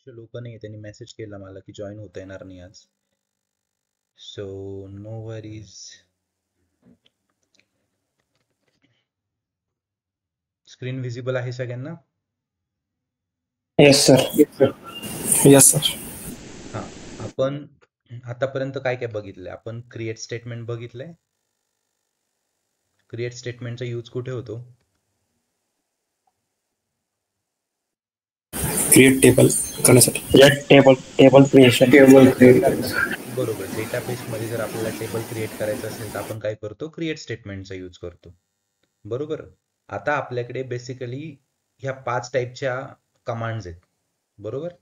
बरेचसे लोक नाही, त्यांनी मेसेज केला मला की जॉईन होता येणार नाही आज. So no worries. Screen visible आहे सगळ्यांना? Yes sir. Yes sir. हा, आपण आतापर्यंत काय काय बघितलंय? आपण क्रिएट स्टेटमेंट बघितलंय. क्रिएट स्टेटमेंटचा यूज कुठे होतो? क्रिएट टेबल करण्यासाठी. Table creation. बरोबर. डेटाबेस मध्ये जर आपल्याला टेबल क्रिएट करायचं असेल तर आपण काय करतो? क्रिएट स्टेटमेंटचा यूज करतो. बरोबर. आता आपल्याकडे बेसिकली ह्या 5 टाईपच्या कमांड्स आहेत. बरोबर,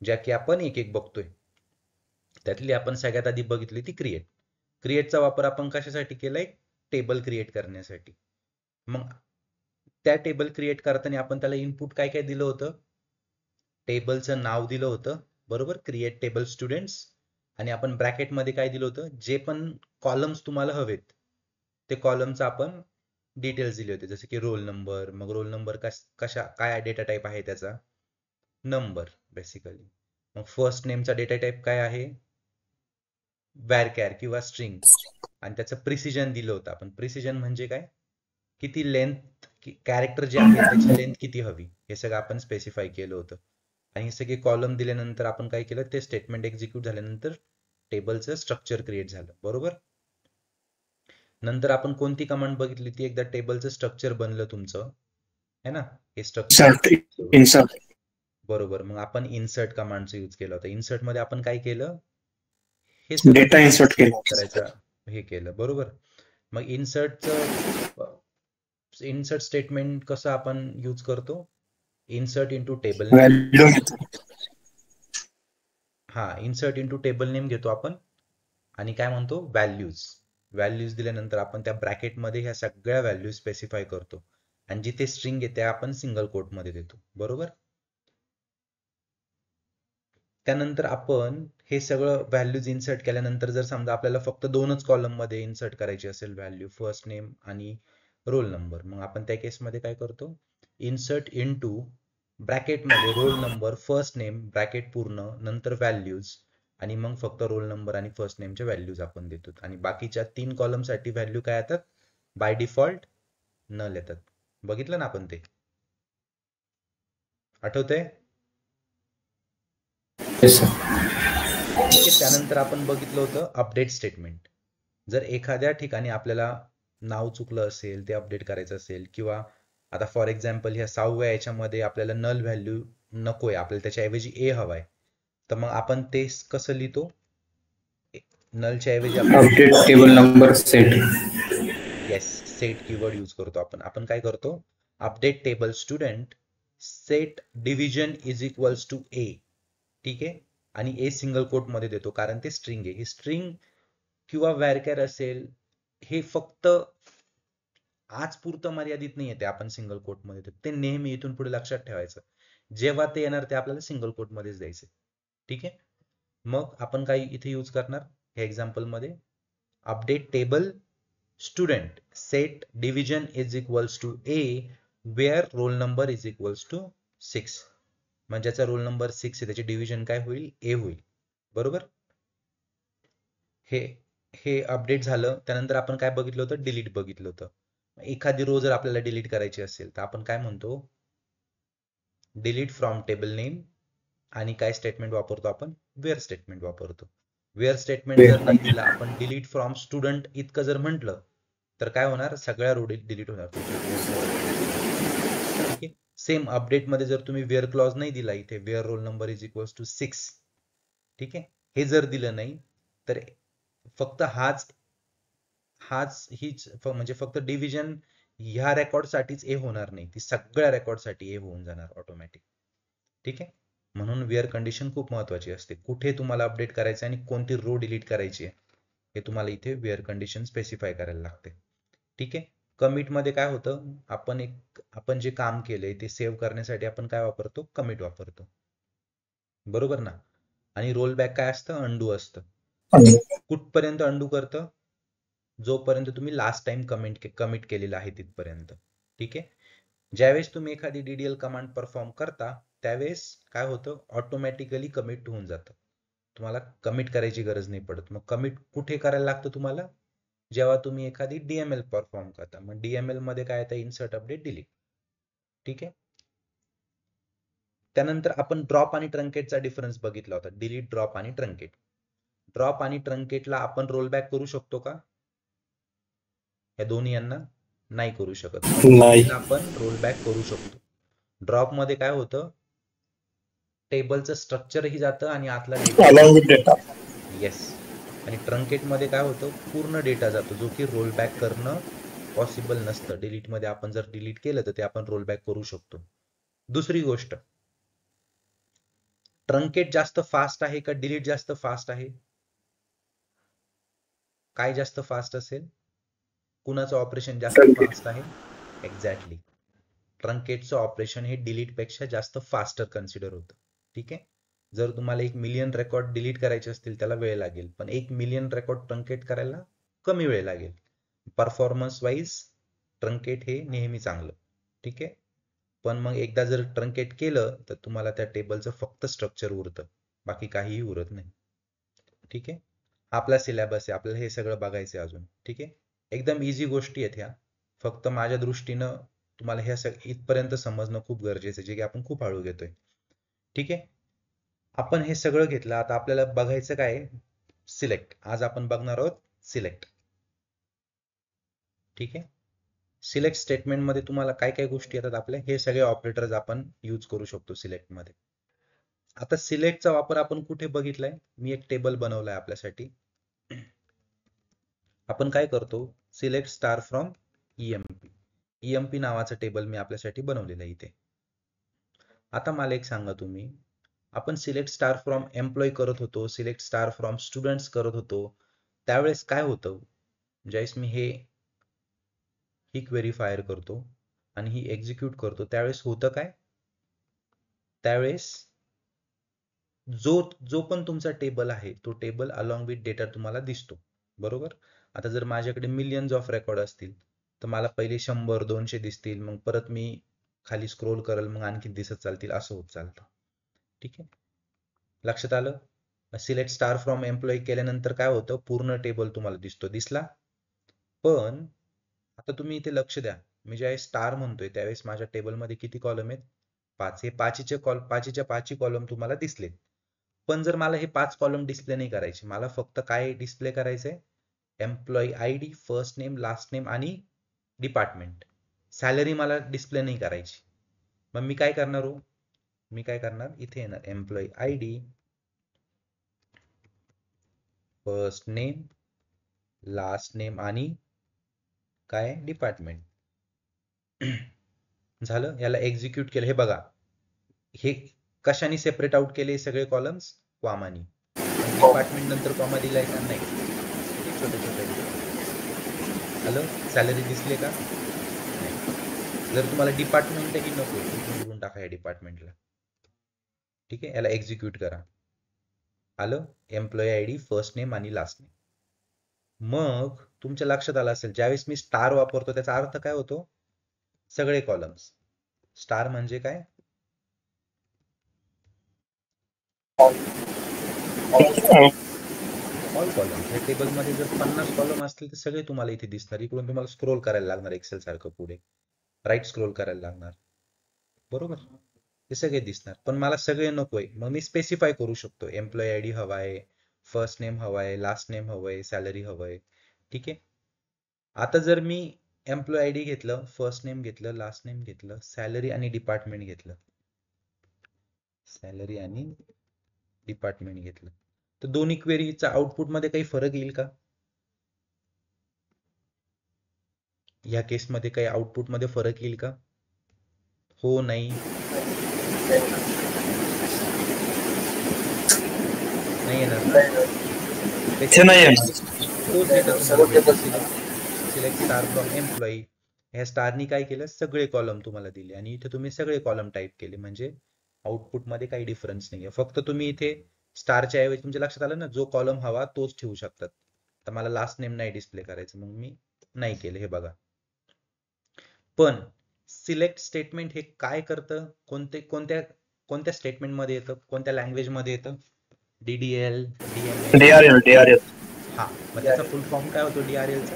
ज्या की आपण एक एक बघतोय. त्यातली आपण सगळ्यात आधी बघितली ती क्रिएट. क्रिएटचा वापर आपण कशासाठी केलाय? टेबल क्रिएट करण्यासाठी. मग त्या टेबल क्रिएट करताना आपण त्याला इनपुट काय काय दिलं होतं? टेबलचं नाव दिलं होतं. बरोबर, क्रिएट टेबल स्टुडंट्स. आणि आपण ब्रॅकेटमध्ये काय दिलं होतं? जे पण कॉलम्स तुम्हाला हवेत ते कॉलमचं आपण डिटेल्स दिले होते, जसे की रोल नंबर. मग रोल नंबर कशा काय डेटा टाईप आहे त्याचा? Number basically. मग फर्स्ट नेमचा डेटा टाईप काय आहे? वॅरकॅर किंवा स्ट्रिंग. आणि त्याचं प्रिसिजन दिलं होतं आपण. प्रिसिजन म्हणजे काय? किती लेंथ, कॅरेक्टर जे आहे त्याची लेंथ किती हवी, हे सगळं आपण स्पेसिफाय केलं होतं. आणि हे सगळे कॉलम दिल्यानंतर आपण काय केलं? ते स्टेटमेंट एक्झिक्यूट झाल्यानंतर टेबलचं स्ट्रक्चर क्रिएट झालं. बरोबर. नंतर आपण कोणती कमांड बघितली ती? एकदा टेबलचं स्ट्रक्चर बनलं तुमचं, है ना? हे स्ट्रक्चर. इन्सर्ट. बरोबर. मग आपण इन्सर्ट कमांडचा यूज केला होता. इन्सर्ट मध्ये आपण काय केलं? हे सगळं डेटा इन्सर्ट केलं. करायचं हे केलं. बरोबर. मग इन्सर्ट स्टेटमेंट कसं आपण यूज करतो? Insert into table name. Value. हा, इन्सर्ट इंटू टेबल नेम घेतो आपण आणि काय म्हणतो? व्हॅल्यूज. व्हॅल्यूज दिल्यानंतर आपण त्या ब्रॅकेटमध्ये ह्या सगळ्या व्हॅल्यूज स्पेसिफाय करतो आणि जिथे स्ट्रिंग आहे त्या आपण सिंगल कोट मध्ये देतो. बरोबर. त्यानंतर आपण हे सगळं व्हॅल्यूज इन्सर्ट केल्यानंतर जर समजा आपल्याला फक्त 2च कॉलम मध्ये इन्सर्ट करायची असेल व्हॅल्यू, फर्स्ट नेम आणि रोल नंबर, मग आपण त्या केसमध्ये काय करतो? इन्सर्ट इनटू ब्रॅकेटमध्ये roll number, first name, bracket पूर्ण, नंतर व्हॅल्यूज, आणि मग फक्त रोल नंबर आणि फर्स्ट नेमच्या व्हॅल्यूज आपण देतो. आणि बाकीच्या 3 कॉलम साठी व्हॅल्यू काय येतात? बाय डिफॉल्ट नल येतात. बघितलं ना आपण ते? आठवतंय? Yes sir. ठीक आहे. त्यानंतर आपण बघितलं होतं अपडेट स्टेटमेंट. जर एखाद्या ठिकाणी आपल्याला नाव चुकलं असेल, ते अपडेट करायचं असेल, किंवा आता फॉर एक्झाम्पल ह्या 6व्या याच्यामध्ये आपल्याला नल व्हॅल्यू नकोय, आपल्याला त्याच्याऐवजी ए हवाय, तर मग आपण ते कसं लिहितो? नलच्या ऐवजी आपण update table number set. Yes, set keyword use करतो आपण. आपण काय करतो? Update table student set division is equals to A. ठीक आहे. आणि ए सिंगल कोट मध्ये देतो कारण ते स्ट्रिंग आहे. ही स्ट्रिंग किंवा व्हॅरकॅर असेल, हे फक्त आज पुरतं मर्यादित नाही येते. आपण सिंगल कोट मध्ये देतो ते नेहमी इथून पुढे लक्षात ठेवायचं. जेव्हा ते येणार ते आपल्याला सिंगल कोट मध्येच द्यायचे. ठीक आहे. मग आपण काय इथे यूज करणार हे एक्झाम्पल मध्ये? Update table student set division is equals to A where roll number is equals to 6. म्हणजे ज्याचा रोल नंबर 6 आहे त्याचे डिव्हिजन काय होईल? ए होईल. बरोबर. हे हे अपडेट झालं. त्यानंतर आपण काय बघितलं होतं? डिलीट बघितलं होतं. एखादी रो जर आपल्याला डिलीट करायची असेल तर आपण काय म्हणतो? Delete from table name. आणि काय स्टेटमेंट वापरतो आपण? वेअर स्टेटमेंट वापरतो. वेअर स्टेटमेंट जर नाही दिला, आपण डिलीट फ्रॉम स्टुडंट इतकं जर म्हटलं तर काय होणार? सगळ्या रो डिलीट होणार तुमच्या कोडच्या सगळ्या. ठीक आहे. सेम अपडेट मध्ये जर तुम्ही वेअर क्लॉज नाही दिला इथे, where roll number is equals to 6, ठीक आहे, हे जर दिलं नाही तर फक्त हीच म्हणजे फक्त डिव्हिजन ह्या रेकॉर्ड साठीच ए होणार नाही, ती सगळ्या रेकॉर्ड साठी ए होऊन जाणार ऑटोमॅटिक. ठीक आहे. म्हणून वेअर कंडिशन खूप महत्वाची असते. कुठे तुम्हाला अपडेट करायचं आणि कोणती रो डिलीट करायची आहे हे तुम्हाला इथे वेअर कंडिशन स्पेसिफाय करायला लागते. ठीक आहे. कमिट मध्ये काय होतं? आपण जे काम केलंय ते सेव्ह करण्यासाठी आपण काय वापरतो? कमिट वापरतो. बरोबर ना. आणि रोल बॅक काय असतं? अंडू असतं. कुठपर्यंत अंडू करतं? जोपर्यंत तुम्ही लास्ट टाइम कमिट केलेलं आहे तिथपर्यंत. ठीक आहे. ज्यावेळेस तुम्ही एखादी डीडीएल कमांड परफॉर्म करता त्यावेळेस काय होतं, ऑटोमॅटिकली कमिट होऊन जातं. तुम्हाला कमिट करायची गरज नाही पडत. मग कमिट कुठे करायला लागतं तुम्हाला, जेव्हा तुम्ही एखादी डीएमएल परफॉर्म करता. मग डीएमएल मध्ये काय येतं, इन्सर्ट अपडेट डिलीट. ठीक आहे. त्यानंतर आपण ड्रॉप आणि ट्रंकेटचा डिफरन्स बघितला होता. डिलीट, ड्रॉप आणि ट्रंकेट. ड्रॉप आणि ट्रंकेटला आपण रोल बॅक करू शकतो का, या दोन्ही यांना नाही करू शकत. नाही. आपण रोल बॅक करू शकतो. ड्रॉप मध्ये काय होतं, टेबलचं स्ट्रक्चरही जातं आणि आतला data. Along with data. Yes. आणि ट्रंकेट मध्ये काय होतं, पूर्ण डेटा जातो, जो की रोल बॅक करणं पॉसिबल नसतं. डिलीट मध्ये आपण जर डिलीट केलं तर ते आपण रोल बॅक करू शकतो. दुसरी गोष्ट, ट्रंकेट जास्त फास्ट आहे का डिलीट जास्त फास्ट आहे? काय जास्त फास्ट असेल, कुणाचं ऑपरेशन जास्त फास्ट आहे? एक्झॅक्टली, ट्रंकेटचं ऑपरेशन हे डिलीट पेक्षा जास्त फास्टर कन्सिडर होतं. ठीक आहे. जर तुम्हाला 1 मिलियन रेकॉर्ड डिलीट करायचे असतील त्याला वेळ लागेल, पण 1 मिलियन रेकॉर्ड ट्रंकेट करायला कमी वेळ लागेल. परफॉर्मन्स वाईज ट्रंकेट हे नेहमी चांगलं. ठीक आहे. पण मग एकदा जर ट्रंकेट केलं तर तुम्हाला त्या टेबलचं फक्त स्ट्रक्चर उरतं, बाकी काहीही उरत नाही. ठीक आहे. आपला सिलेबस आहे, आपल्याला हे सगळं बघायचं आहे अजून. ठीक आहे. एकदम इझी गोष्टी आहेत ह्या. फक्त माझ्या दृष्टीनं तुम्हाला हे इथपर्यंत समजणं खूप गरजेचं आहे, जे की आपण खूप हळू घेतोय. ठीक आहे. आपण हे सगळं घेतलं, आता आपल्याला बघायचं काय, सिलेक्ट. आज आपण बघणार आहोत सिलेक्ट. ठीक आहे. सिलेक्ट स्टेटमेंट मध्ये तुम्हाला काय काय गोष्टी येतात आपल्या, हे सगळे ऑपरेटर्स आपण यूज करू शकतो सिलेक्ट मध्ये. आता सिलेक्टचा वापर आपण कुठे बघितलाय, मी एक टेबल बनवलाय आपल्यासाठी. आपण काय करतो, select star from EMP. EMP नावाचं टेबल मी आपल्यासाठी बनवलेलं आहे इथे. आता मला एक सांगा तुम्ही, आपण सिलेक्ट स्टार फ्रॉम एम्प्लॉय करत होतो, सिलेक्ट स्टार फ्रॉम स्टुडंट्स करत होतो, त्यावेळेस काय होतं, ज्यावेळेस मी ही क्वेरी फायर करतो आणि ही एक्झिक्यूट करतो, त्यावेळेस होतं काय, त्यावेळेस जो पण तुमचा टेबल आहे तो टेबल अलॉंग विथ डेटा तुम्हाला दिसतो. बरोबर. आता जर माझ्याकडे मिलियन्स ऑफ रेकॉर्ड असतील तर मला पहिले 100-200 दिसतील, मग परत मी खाली स्क्रोल करेल, मग आणखी दिसत चालतील, असं होत चालतं. ठीक आहे. लक्षात आलं. सिलेक्ट स्टार फ्रॉम एम्प्लॉई केल्यानंतर काय होतं, पूर्ण टेबल तुम्हाला दिसला. पण आता तुम्ही इथे लक्ष द्या, मी ज्यावेळेस स्टार म्हणतोय त्यावेळेस माझ्या टेबलमध्ये किती कॉलम आहेत, 5. हे पाचीच्या पाचही कॉलम तुम्हाला दिसले. पण जर मला हे 5 कॉलम डिस्प्ले नाही करायचे, मला फक्त काय डिस्प्ले करायचंय, employee ID, first name, last name आणि डिपार्टमेंट. सॅलरी मला डिस्प्ले नाही करायची. मग मी काय करणार हो, मी काय करणार, इथे येणार employee ID, first name, last name आणि काय, डिपार्टमेंट. झालं. याला एक्झिक्यूट केलं. हे बघा, हे कशाने सेपरेट आउट केले सगळे कॉलम्स, कॉमानी. डिपार्टमेंट नंतर कॉमा दिलाय का, नाही. किती छोटे छोटे. हॅलो, सॅलरी दिसले का, नाही. जर तुम्हाला डिपार्टमेंटही नको, निवडून टाका या डिपार्टमेंटला. ठीक आहे. याला एक्झिक्यूट करा. आलं, एम्प्लॉई आयडी, फर्स्ट नेम आणि लास्ट नेम. मग तुमच्या लक्षात आलं असेल, ज्यावेळेस मी स्टार वापरतो त्याचा अर्थ काय होतो, सगळे कॉलम्स. स्टार म्हणजे काय, ऑल कॉलम्स. या टेबलमध्ये जर 50 कॉलम असतील तर सगळे तुम्हाला इथे दिसणार. इकडून तुम्हाला स्क्रोल करायला लागणार, एक्सेल सारखं पुढे राईट स्क्रोल करायला लागणार. बरोबर. हे सगळे दिसणार, पण मला सगळे नकोय. मग मी स्पेसिफाय करू शकतो, एम्प्लॉई आयडी हवाय, फर्स्ट नेम हवाय, लास्ट नेम हवंय, सॅलरी हवंय. ठीक आहे. आता जर मी एम्प्लॉई आयडी घेतलं, फर्स्ट नेम घेतलं, लास्ट नेम घेतलं, सॅलरी आणि डिपार्टमेंट घेतलं, सॅलरी आणि डिपार्टमेंट घेतलं, तर दोन्ही क्वेरीचा आउटपुट मध्ये काही फरक येईल का, या केसमध्ये काही आउटपुट मध्ये फरक येईल का, हो, नाही, नाही येणार ना. तोच डेटा तुम्हाला भेटेल. सिलेक्ट स्टार फ्रॉम एम्प्लॉई, ह्या स्टारनी काय केलं, सगळे कॉलम तुम्हाला दिले आणि इथे तुम्ही सगळे कॉलम टाईप केले, म्हणजे आउटपुट मध्ये काही डिफरन्स नाहीये. फक्त तुम्ही इथे स्टारच्या ऐवजी, तुमच्या लक्षात आलं ना, जो कॉलम हवा तोच ठेवू शकतात. तर मला लास्ट नेम नाही डिस्प्ले करायचं, मग मी नाही केलं. हे बघा. पण सिलेक्ट स्टेटमेंट हे काय करतं, कोणत्या कोणत्या स्टेटमेंट मध्ये येतं, कोणत्या लँग्वेज मध्ये येतं? DDL, DML. DRL. हा, मग त्याचा फुल फॉर्म काय होतो DRL चा?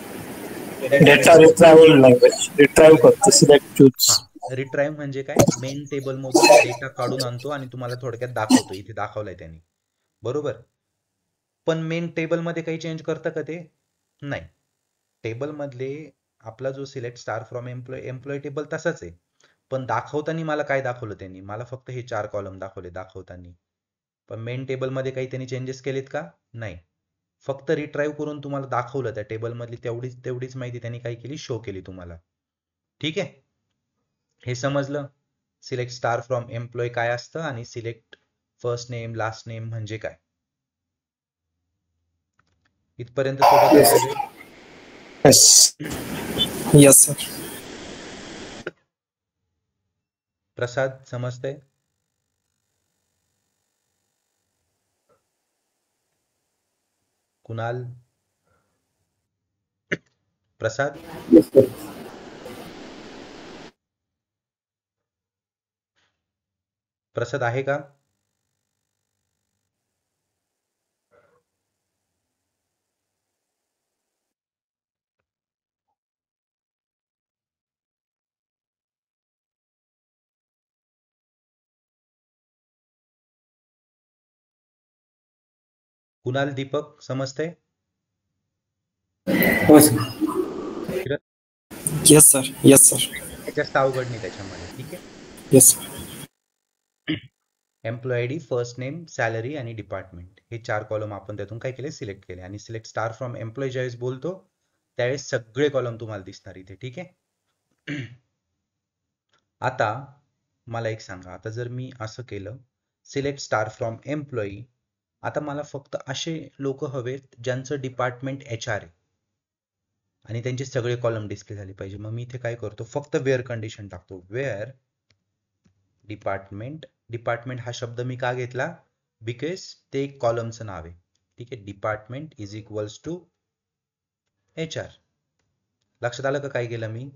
Data रिट्रायव्हल language. रिट्रायव्ह करतो, सिलेक्ट चूज. हा, रिट्राईव्ह म्हणजे काय? मेन टेबल मधून डेटा काढून आणतो आणि तुम्हाला थोडक्यात दाखवतो. इथे दाखवलाय त्यांनी, बरोबर. पण मेन टेबल मध्ये काही चेंज करतं का ते? नाही. टेबल मधले आपला जो select star from employ table तसाच आहे, पण दाखवताना मला काय दाखवलं त्यांनी? मला फक्त हे 4 कॉलम दाखवले दाखवताना. पण मेन टेबल मध्ये काही त्यांनी चेंजेस केलेत का? नाही. फक्त रिट्राईव्ह करून तुम्हाला दाखवलं, त्या टेबल मधली तेवढीच माहिती त्यांनी काय केली? शो केली तुम्हाला. ठीक आहे, हे समजलं. सिलेक्ट स्टार फ्रॉम एम्प्लॉय काय असतं आणि select first name last name म्हणजे काय. इथपर्यंत सोबत आहे सगळे? येस. Yes sir. प्रसाद समजतंय? कुणाल? प्रसाद? प्रसाद आहे का? कुणाल, दीपक समजतंय? हो sir. Yes sir. Yes sir. जास्त अवघड नाही त्याच्यामध्ये. ठीक आहे. Yes sir. Employ ID, first name, salary आणि डिपार्टमेंट हे 4 कॉलम आपण त्यातून काय केले? सिलेक्ट केले. आणि सिलेक्ट स्टार फ्रॉम एम्प्लॉय ज्यावेळेस बोलतो त्यावेळेस सगळे कॉलम तुम्हाला दिसणार इथे. ठीक आहे. आता मला एक सांगा, आता जर मी असं केलं सिलेक्ट स्टार फ्रॉम एम्प्लॉई, आता मला फक्त असे लोक हवेत ज्यांचं डिपार्टमेंट HR आहे आणि त्यांचे सगळे कॉलम डिस्प्ले झाले पाहिजे. मग मी इथे काय करतो? फक्त वेअर कंडिशन टाकतो. Where department. डिपार्टमेंट हा शब्द मी का घेतला? बिकॉज ते एक कॉलमचं नाव आहे. ठीक आहे. Department is equals to HR. लक्षात आलं का काय केलं मी?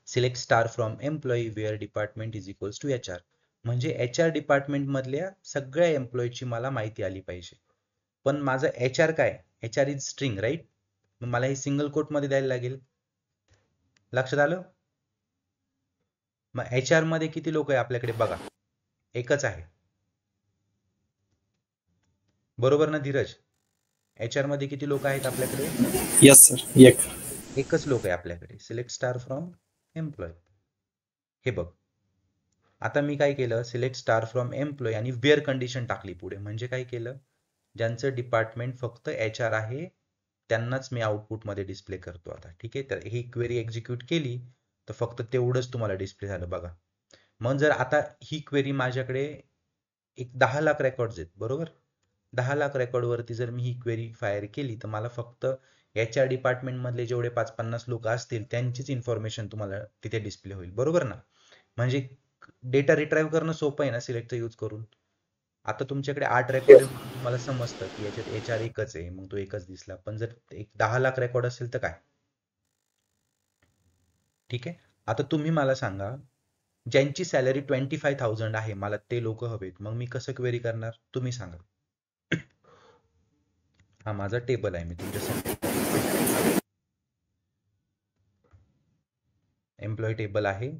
Select star from employee where department is equals to HR. म्हणजे HR डिपार्टमेंट मधल्या सगळ्या एम्प्लॉईची मला माहिती आली पाहिजे. पण माझं HR काय? HR is string, right? मग मला हे सिंगल कोट मध्ये द्यायला लागेल. लक्षात आलं? मग HR मध्ये किती लोक आहे आपल्याकडे? बघा, एकच आहे. बरोबर ना धीरज? HR मध्ये किती लोक आहेत आपल्याकडे? Yes sir. एकच लोक आहे आपल्याकडे. Select star from employ. हे बघ, आता मी काय केलं? सिलेक्ट स्टार फ्रॉम एम्प्लॉय आणि वेअर कंडिशन टाकली पुढे. म्हणजे काय केलं? ज्यांचं डिपार्टमेंट फक्त HR आहे त्यांनाच मी आउटपुट मध्ये डिस्प्ले करतो आता. ठीक आहे. तर ही क्वेरी एक्झिक्यूट केली तर फक्त तेवढंच तुम्हाला डिस्प्ले झालं. बघा, मग जर आता ही क्वेरी माझ्याकडे एक 10 लाख रेकॉर्ड्स आहेत, बरोबर? 10 लाख रेकॉर्ड वरती जर मी ही क्वेरी फायर केली तर मला फक्त HR डिपार्टमेंट मधले जेवढे 5-50 लोक असतील त्यांचीच इन्फॉर्मेशन तुम्हाला तिथे डिस्प्ले होईल. बरोबर ना? म्हणजे डेटा रिट्राईव्ह करणं सोपं आहे ना सिलेक्टचा यूज करून. आता तुमच्याकडे 8 रेकॉर्ड आहे म्हणून तुम्हाला समजतं की याच्यात HR एकच आहे, मग तो एकच दिसला. पण जर एक 10 लाख रेकॉर्ड असेल तर काय? ठीक आहे. आता तुम्ही मला सांगा, ज्यांची सॅलरी 25,000 आहे, मला ते लोक हवेत, मग मी कसं क्वेरी करणार? तुम्ही सांगा. हा माझा टेबल आहे, मी तुमच्यासाठी एम्प्लॉय टेबल आहे.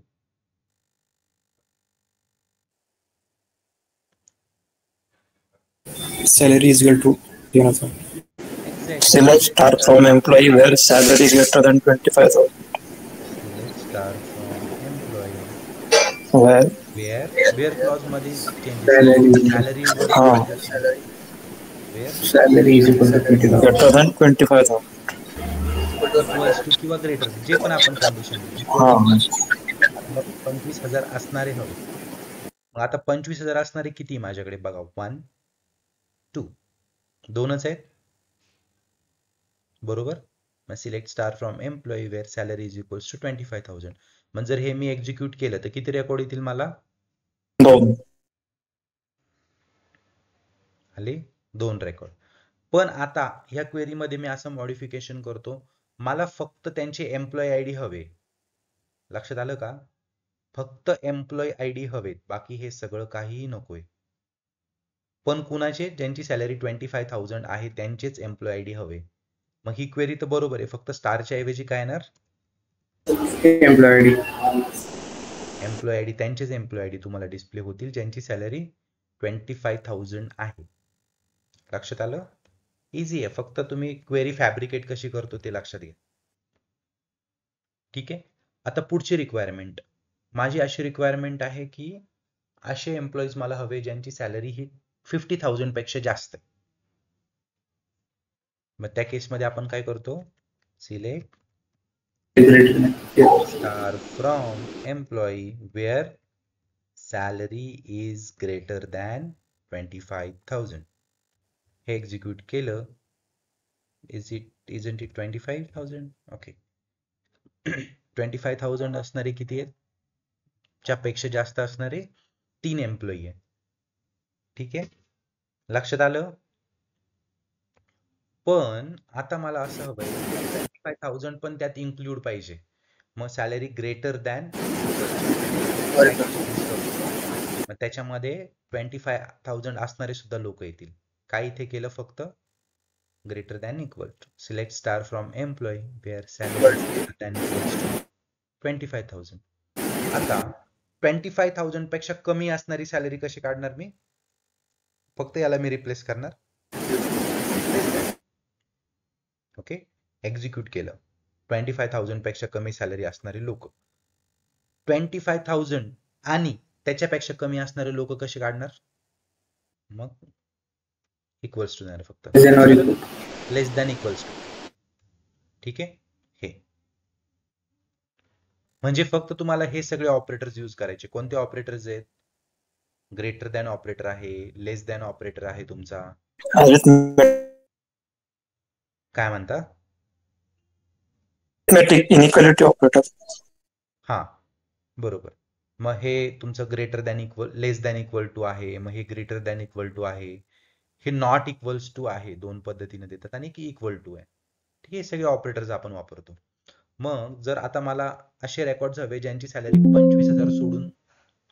Salary is equal to, you know sir. Exactly. Select star from employee where salary is greater than 25,000. Select star from employ Where where clause मध्ये चेंजेस केले. salary सॅलरी वरती हाँ चेंजेस नाही. Where salary is equal to 25,000. Greater than 25,000. Equals to किंवा greater, जे पण आपण condition दिली. हाँ 25,000 असणारे हवे. मग आता 25,000 असणारे किती माझ्याकडे? बघा, 1 2 दोनच आहेत, बरोबर? मग select star from employee where salary is equals to 25,000. मग जर हे मी एक्झिक्यूट केलं तर किती रेकॉर्ड येतील मला? 2. आले 2 रेकॉर्ड. पण आता ह्या क्वेरी मध्ये मी असं मॉडिफिकेशन करतो, मला फक्त त्यांचे एम्प्लॉय आयडी हवे. लक्षात आलं का? फक्त एम्प्लॉय आय डी हवेत, बाकी हे सगळं काहीही नकोय. पण कुणाचे? ज्यांची सॅलरी 25,000 आहे त्यांचेच एम्प्लॉय आय डी हवे. मग ही क्वेरी तर बरोबर आहे, फक्त स्टारच्या ऐवजी काय येणार? Employ ID. Employ I D, त्यांचेच एम्प्लॉय आय डी तुम्हाला डिस्प्ले होतील ज्यांची सॅलरी 25,000 आहे. लक्षात आलं? इझी आहे, फक्त तुम्ही क्वेरी फॅब्रिकेट कशी करतो ते लक्षात घ्या. ठीक आहे. आता पुढची रिक्वायरमेंट, माझी अशी रिक्वायरमेंट आहे की असे एम्प्लॉईज मला हवे ज्यांची सॅलरी ही 50,000 पेक्षा जास्त आहे. मग त्या केसमध्ये आपण काय करतो? Select star from employee where salary is greater than 25,000. हे एक्झिक्यूट केलं. isn't it 25,000? ओके. 25,000 असणारे किती आहेत? च्या पेक्षा जास्त असणारे 3 एम्प्लॉई आहे. ठीक आहे, लक्षात आलं? पण आता मला असं हवंय 25,000 पण त्यात इन्क्लूड पाहिजे. मग सॅलरी ग्रेटर दॅन, मग त्याच्यामध्ये 25,000 असणारे सुद्धा लोक येतील. काय इथे केलं? फक्त greater than equal to. Select star from employee where salary greater than equals to 25,000. आता 25,000 पेक्षा कमी असणारी सॅलरी कशी काढणार मी? फक्त याला मी रिप्लेस करणार. ओके, एक्झिक्यूट केलं. 25,000 पेक्षा कमी सॅलरी असणारे लोक, 25,000 आणि त्याच्यापेक्षा कमी असणारे लोक कसे काढणार? मग इक्वल्स टू देणार फक्त, लेस दॅन इक्वल्स टू. ठीक आहे, हे म्हणजे फक्त तुम्हाला हे सगळे ऑपरेटर्स यूज करायचे. कोणते ऑपरेटर्स आहेत? ग्रेटर दॅन ऑपरेटर आहे, लेस दॅन ऑपरेटर आहे तुमचा. काय म्हणता? Inequality operator. हा, बरोबर. मग हे तुमचं greater than equal, less than equal to आहे. मग हे ग्रेटर दॅन इक्वल टू आहे, हे नॉट इक्वल्स टू आहे. दोन पद्धतीने देतात, आणि की इक्वल टू आहे. ठीक आहे, सगळे ऑपरेटर्स आपण वापरतो. मग जर आता मला असे रेकॉर्ड्स हवे ज्यांची सॅलरी 25,000 सोडून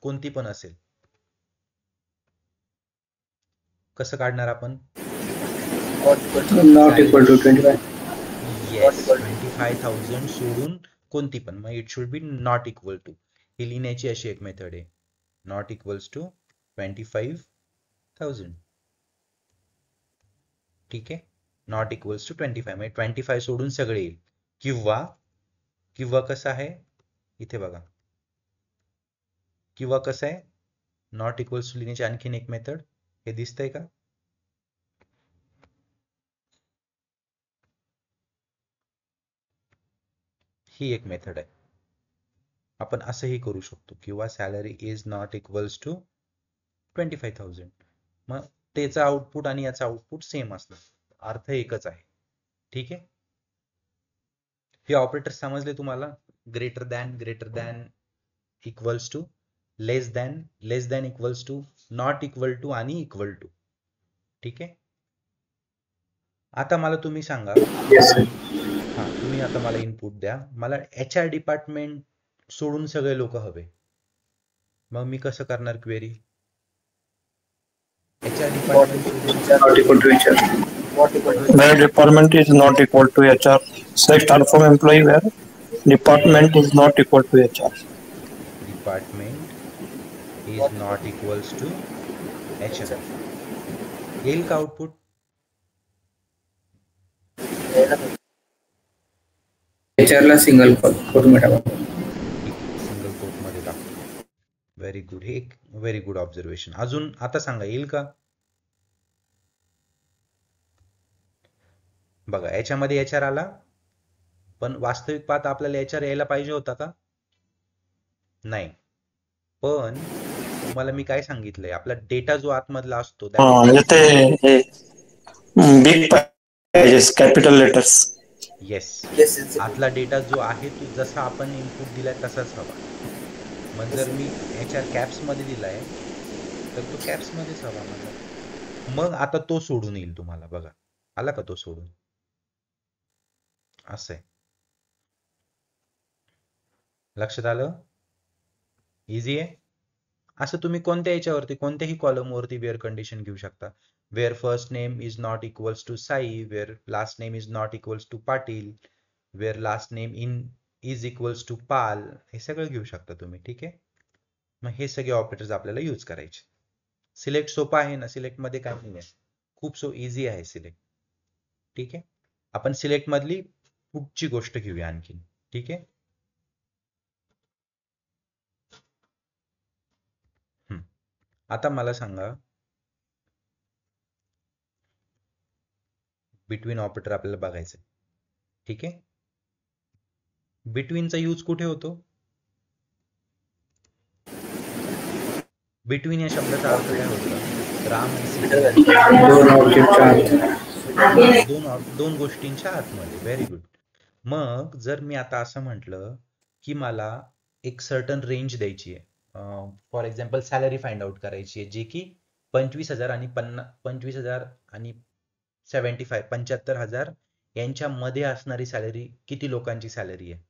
कोणती पण असेल, कसं काढणार आपण? Not equal to 25. येस, 25,000 सोडून कोणती पण. मग it should be not equal to. ही लिहिण्याची अशी एक मेथड आहे, नॉट इक्वल्स टू 25,000. ठीक आहे, नॉट इक्वल्स टू 25, म्हणजे 25 सोडून सगळे येईल. किंवा कसं आहे इथे बघा, किंवा कसं आहे नॉट इक्वल्स टू लिहिण्याची आणखीन एक मेथड, हे दिसतंय का? ही एक मेथड आहे. आपण असंही करू शकतो, किंवा salary is not equals to 25,000. मग त्याचं आउटपुट आणि याचं आउटपुट सेम असतं, अर्थ एकच आहे. ठीक आहे, हे ऑपरेटर समजले तुम्हाला? Greater than equals to, less than equals to, not equal to आणि इक्वल टू. ठीक आहे, आता मला तुम्ही सांगा. हा, तुम्ही आता मला इनपुट द्या. मला HR डिपार्टमेंट सोडून सगळे लोक हवे. मग मी कसं करणार query? HR department Not equal to HR. Where department is not equal to HR. Select start from employee where department is not equal to HR. Department is not equals to HR. येईल का output? HR ला single quote मध्ये टाका. ठीक आहे, single quote मध्ये टाकतो. Very good, हे एक व्हेरी गुड ऑब्झर्वेशन. अजून आता सांगा, येईल का? बघा, याच्यामध्ये HR आला, पण वास्तविक पाहता आपल्याला HR यायला पाहिजे होता का? नाही. पण तुम्हाला मी काय सांगितलंय, आपला डेटा जो आतमधला असतो, big pages, capital letters. Yes, आतला डेटा जो आहे तो जसा आपण इनपुट दिलाय तसाच हवा. मग जर मी HR कॅप्स मध्ये दिलाय तर तो कॅप्स मध्येच हवा मला. मग आता तो सोडून येईल तुम्हाला. बघा, आला का तो सोडून? असं आहे, लक्षात आलं? इझी आहे. असं तुम्ही कोणत्या याच्यावरती कोणत्याही कॉलमवरती वेअर कंडिशन घेऊ शकता. Where first name is not equals to Sai, where last name is not equals to Patil, where last name is equals to Pal, हे सगळं घेऊ शकता तुम्ही. ठीक आहे. मग हे सगळे ऑपरेटर्स आपल्याला यूज करायचे. सिलेक्ट सोपा आहे ना, सिलेक्ट मध्ये काय नाही आहे, खूप इझी आहे सिलेक्ट. ठीक आहे. आपण सिलेक्ट मधली पुढची गोष्ट घेऊया आणखी. ठीक आहे. आता मला सांगा, बिटवीन ऑपरेटर आपल्याला बघायचं. ठीक आहे. बिटवीनचा यूज कुठे होतो? बिटवीन या शब्दाचा अर्थ काय होतो? राम आणि सीता दोन गोष्टींच्या आतमध्ये. Very good. मग जर मी आता असं म्हटलं की मला एक सर्टन रेंज द्यायची आहे, for example salary find out करायची आहे, जे की 25,000 आणि 25,000 आणि 75,000 यांच्यामध्ये असणारी सॅलरी किती लोकांची सॅलरी आहे.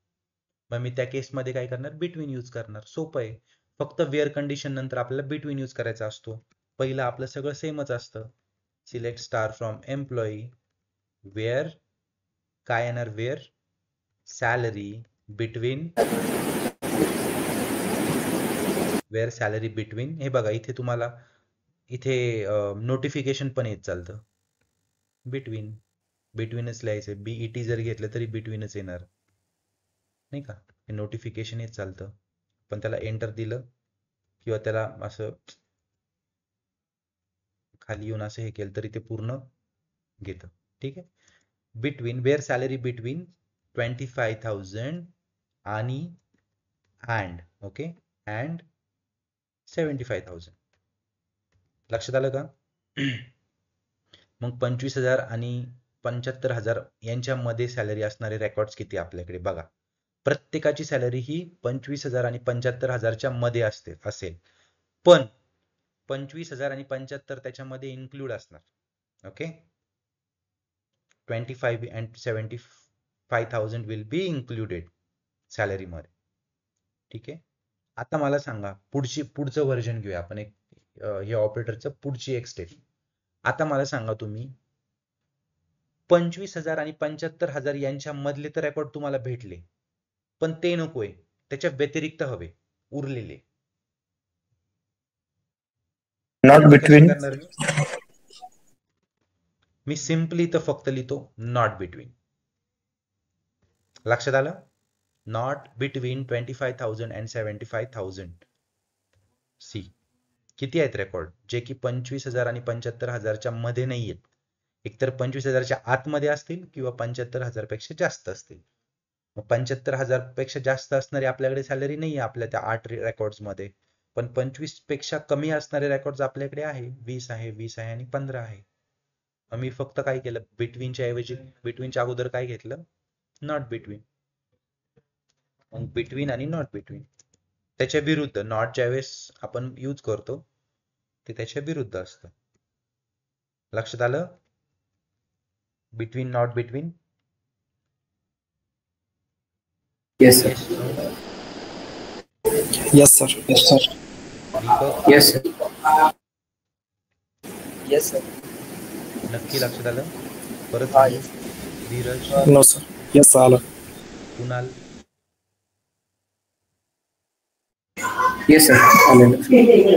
मग मी त्या केसमध्ये काय करणार? बिटवीन यूज करणार. सोपं आहे. फक्त वेअर कंडिशन नंतर आपल्याला बिटवीन यूज करायचा असतो. पहिलं आपलं सगळं सेमच असतं. Select star from employee, where काय येणार? Where salary between, where salary between. हे बघा इथे तुम्हाला इथे नोटिफिकेशन पण येत चालतं. बिटवीन, बिटवीनच लिहायचं. बीईटी जर घेतलं तरी बिटवीनच येणार नाही का. हे नोटिफिकेशन येत चालतं. पण त्याला एंटर दिलं किंवा त्याला असं खाली येऊन असं हे केलं तरी ते पूर्ण घेतं. ठीक आहे. बिटवीन, वेअर सॅलरी बिटवीन 25,000 आणि अँड ओके अँड 75,000. लक्षात आलं का? मग 25,000 आणि 75,000 यांच्यामध्ये सॅलरी असणारे रेकॉर्ड्स किती आपल्याकडे बघा. प्रत्येकाची सॅलरी ही 25,000 आणि 75,000च्या मध्ये असेल, पण 25,000 आणि 75 त्याच्यामध्ये इन्क्लूड असणार. Okay. 25 and 75,000 will be included salary मध्ये. ठीक आहे. आता मला सांगा, पुढचं व्हर्जन घेऊया आपण, एक हे ऑपरेटरचं पुढची एक स्टेप. आता मला सांगा तुम्ही 25,000 आणि 75,000 यांच्या मधले तर रेकॉर्ड तुम्हाला भेटले, पण ते नकोय, त्याच्या व्यतिरिक्त हवे उरलेले. Not between. मी सिंपली तर फक्त लिहितो नॉट बिटवीन. लक्षात आलं? Not between 25,000 and 75,000. सी किती आहेत रेकॉर्ड जे की 25,000 आणि 75,000च्या मध्ये नाही आहेत. एकतर 25,000च्या आतमध्ये असतील किंवा 75,000 पेक्षा जास्त असतील. मग 75,000 पेक्षा जास्त असणारी आपल्याकडे सॅलरी नाही आहे आपल्या त्या 8 रेकॉर्ड्स मध्ये, पण 25 पेक्षा कमी असणारे रेकॉर्ड्स आपल्याकडे आहे. 20 आहे, 20 आहे आणि 15 आहे. मी फक्त काय केलं, बिटवीनच्या ऐवजी बिटवीनच्या अगोदर काय घेतलं? Not between. मग बिटवीन आणि नॉट बिटवीन त्याच्या विरुद्ध, नॉट ज्यावेळेस आपण यूज करतो ते त्याच्या विरुद्ध असतं. लक्षात आलं? Between, not between. Yes, sir. Yes, sir. Yes, sir. Deepak, Yes, sir. Yes, sir. नक्की लक्षात आलं? परत सांगू? Dheeraj, No, sir. Yes, sir. Kunal, Yes, sir. ठीक आहे.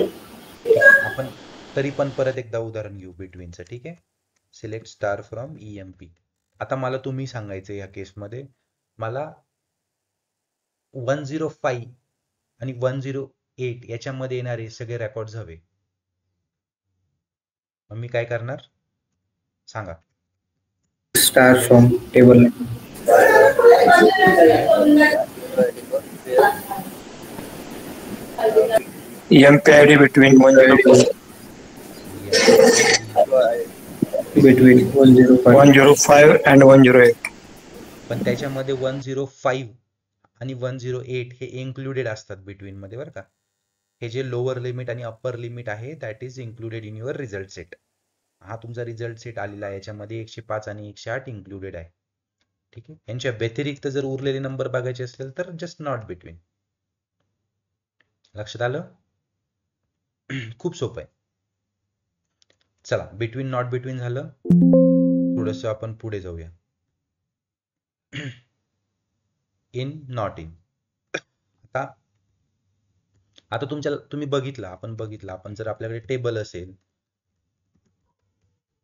आपण तरी पण परत एकदा उदाहरण घेऊ बिटवीनचं. ठीक आहे. Select star from EMP. आता मला तुम्ही सांगायचं या केसमध्ये, मला 105 आणि 108 याच्यामध्ये येणारे सगळे रेकॉर्ड्स हवे. मग मी काय करणार सांगा? Star from table. EMP ID between 105 and 108. पण त्याच्यामध्ये 105 आणि 108 हे इन्क्लुडेड असतात बिटवीन मध्ये बरं का. हे जे लोअर लिमिट आणि अप्पर लिमिट आहे that is included in your result set. हा तुमचा रिझल्ट सेट आलेला आहे, याच्यामध्ये 105 आणि 108 इन्क्लुडेड आहे. ठीक आहे. यांच्या व्यतिरिक्त जर उरलेले नंबर बघायचे असेल तर जस्ट नॉट बिटवीन. लक्षात आलं? खूप सोपं आहे. चला, बिटवीन नॉट बिटवीन झालं. थोडस आपण पुढे जाऊया. In not in. आता तुम्ही बघितलं आपण जर आपल्याकडे टेबल असेल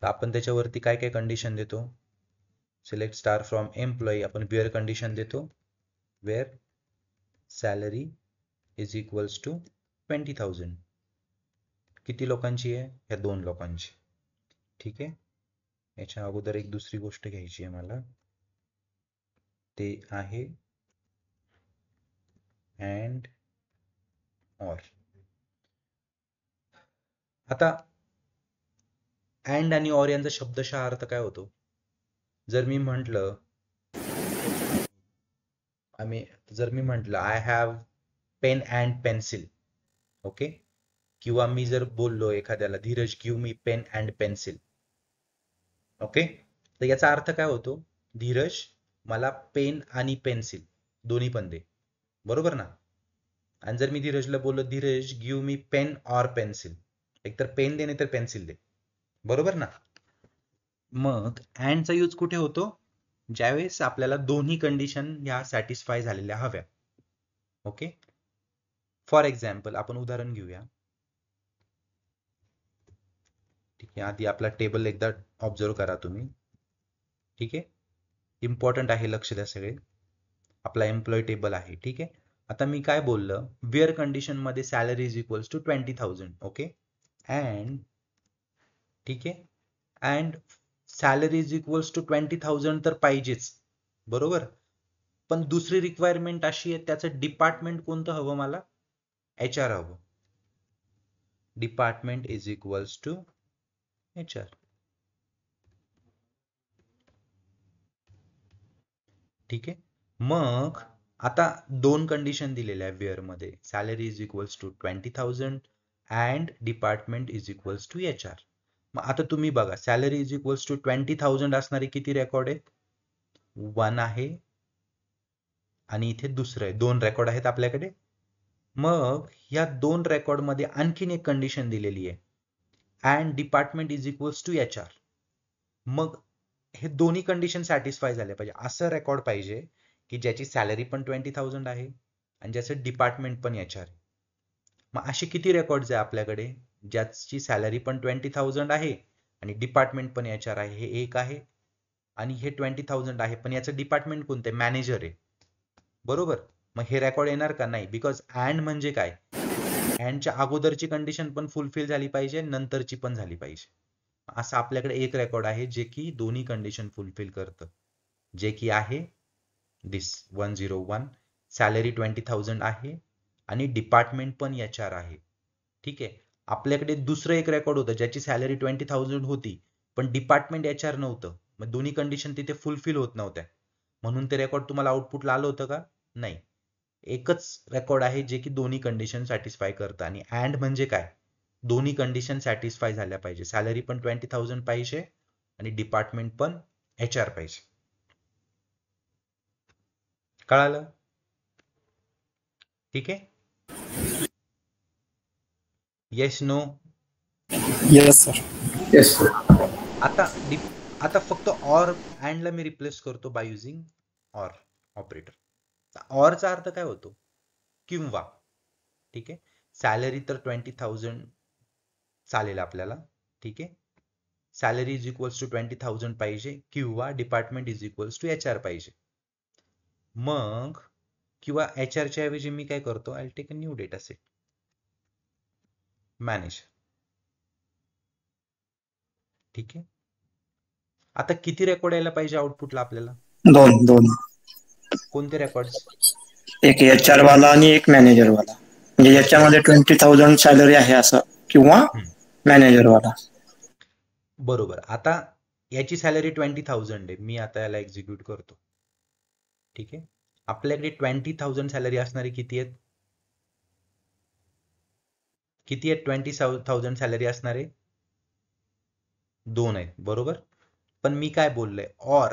तर आपण त्याच्यावरती काय काय कंडिशन देतो? सिलेक्ट स्टार फ्रॉम एम्प्लॉई, आपण वेअर कंडिशन देतो, where salary is equals to 20,000. किती लोकांची आहे? या 2 लोकांची. ठीक आहे. याच्या अगोदर एक दुसरी गोष्ट घ्यायची आहे मला, ते आहे अँड ऑर. आता अँड आणि ऑर यांचा शब्दशः अर्थ काय होतो? जर मी म्हटलं I have pen and pencil, okay, किंवा मी जर बोललो एखाद्याला Dheeraj give me pen and pencil, okay, तर याचा अर्थ काय होतो? धीरज मला पेन आणि पेन्सिल दोन्ही पण दे, बरोबर ना? आणि जर मी धीरजला बोललो Dheeraj give me pen or pencil, एकतर पेन दे नाही तर पेन्सिल दे, बरोबर ना? मग अँडचा यूज कुठे होतो? ज्यावेळेस आपल्याला दोन्ही कंडिशन ह्या सॅटिस्फाय झालेल्या हव्या. ओके, फॉर एक्झाम्पल आपण उदाहरण घेऊया. ठीक आहे, आधी आपला टेबल एकदा ऑब्झर्व करा तुम्ही. ठीक आहे, इम्पॉर्टंट आहे, लक्ष द्या सगळे. आपला एम्प्लॉय टेबल आहे. ठीक आहे, आता मी काय बोललं, वेअर कंडिशन मध्ये salary is equals to 20,000. Okay, and ठीक आहे, and salary is equals to 20,000 तर पाहिजेच, बरोबर. पण दुसरी रिक्वायरमेंट अशी आहे, त्याचं डिपार्टमेंट कोणतं हवं मला? HR हवं. Department is equals to HR. ठीक आहे, मग आता 2 कंडिशन दिलेल्या आहे वेअर मध्ये, salary is equals to 20,000 and department is equals to HR. मग आता तुम्ही बघा, सॅलरी इज इक्वल्स टू 20,000 असणारे किती रेकॉर्ड आहेत? 1 आहे आणि इथे दुसरं आहे. 2 रेकॉर्ड आहेत आपल्याकडे. मग या 2 रेकॉर्ड मध्ये आणखीन एक कंडिशन दिलेली आहे, and department is equals to HR. मग हे दोन्ही कंडिशन सॅटिस्फाय झाले पाहिजे. असं रेकॉर्ड पाहिजे की ज्याची सॅलरी पण 20,000 आहे आणि ज्याचं डिपार्टमेंट पण HR आहे. मग असे किती रेकॉर्ड्स आहे आपल्याकडे? ज्याची सॅलरी पण 20,000 आहे आणि डिपार्टमेंट पण HR आहे, हे एक आहे. आणि हे 20,000 आहे पण याचं डिपार्टमेंट कोणतं आहे? मॅनेजर आहे, बरोबर. मग हे रेकॉर्ड येणार का? नाही, बिकॉज अँड म्हणजे काय? अँडच्या अगोदरची कंडिशन पण फुलफिल झाली पाहिजे, नंतरची पण झाली पाहिजे. असं आपल्याकडे एक रेकॉर्ड आहे जे की दोन्ही कंडिशन फुलफिल करतं, जे की आहे दिस 101. सॅलरी 20,000 आहे आणि डिपार्टमेंट पण HR आहे. ठीक आहे, आपल्याकडे दुसरं एक रेकॉर्ड होतं ज्याची सॅलरी 20,000 होती पण डिपार्टमेंट HR नव्हतं. मग दोन्ही कंडिशन तिथे फुलफिल होत नव्हत्या, म्हणून ते रेकॉर्ड तुम्हाला आउटपुटला आलं होतं का? नाही. एकच रेकॉर्ड आहे जे की दोन्ही कंडिशन सॅटिस्फाय करतं. आणि अँड म्हणजे काय? दोन्ही कंडिशन सॅटिस्फाय झाल्या पाहिजे, सॅलरी पण 20,000 पाहिजे आणि डिपार्टमेंट पण HR पाहिजे. कळालं? ठीक आहे, yes no? Yes, sir. Yes, sir. आता फक्त ऑर अँडला मी रिप्लेस करतो बाय युझिंग ऑर ऑपरेटर. ऑरचा अर्थ काय होतो? किंवा. ठीक आहे, सॅलरी तर 20,000 चालेल आपल्याला. ठीक आहे, सॅलरी इज इक्वल्स टू 20,000 पाहिजे किंवा department is equals to HR पाहिजे. मग किंवा HR च्या ऐवजी मी काय करतो, I take a new data set, manage. ठीक आहे, आता किती रेकॉर्ड यायला पाहिजे आउटपुटला आपल्याला? 2. कोणते रेकॉर्ड्स? एक HR वाला आणि एक मॅनेजर वाला. म्हणजे याच्यामध्ये 20,000 सॅलरी आहे असं, किंवा मॅनेजर वाला. बरोबर. आता याची सॅलरी 20,000 आहे, मी आता याला एक्झिक्यूट करतो. ठीक आहे, आपल्याकडे 20,000 सॅलरी असणारी किती आहेत? 20,000 सॅलरी असणारे 2 आहेत, बरोबर. पण मी काय बोललोय, ऑर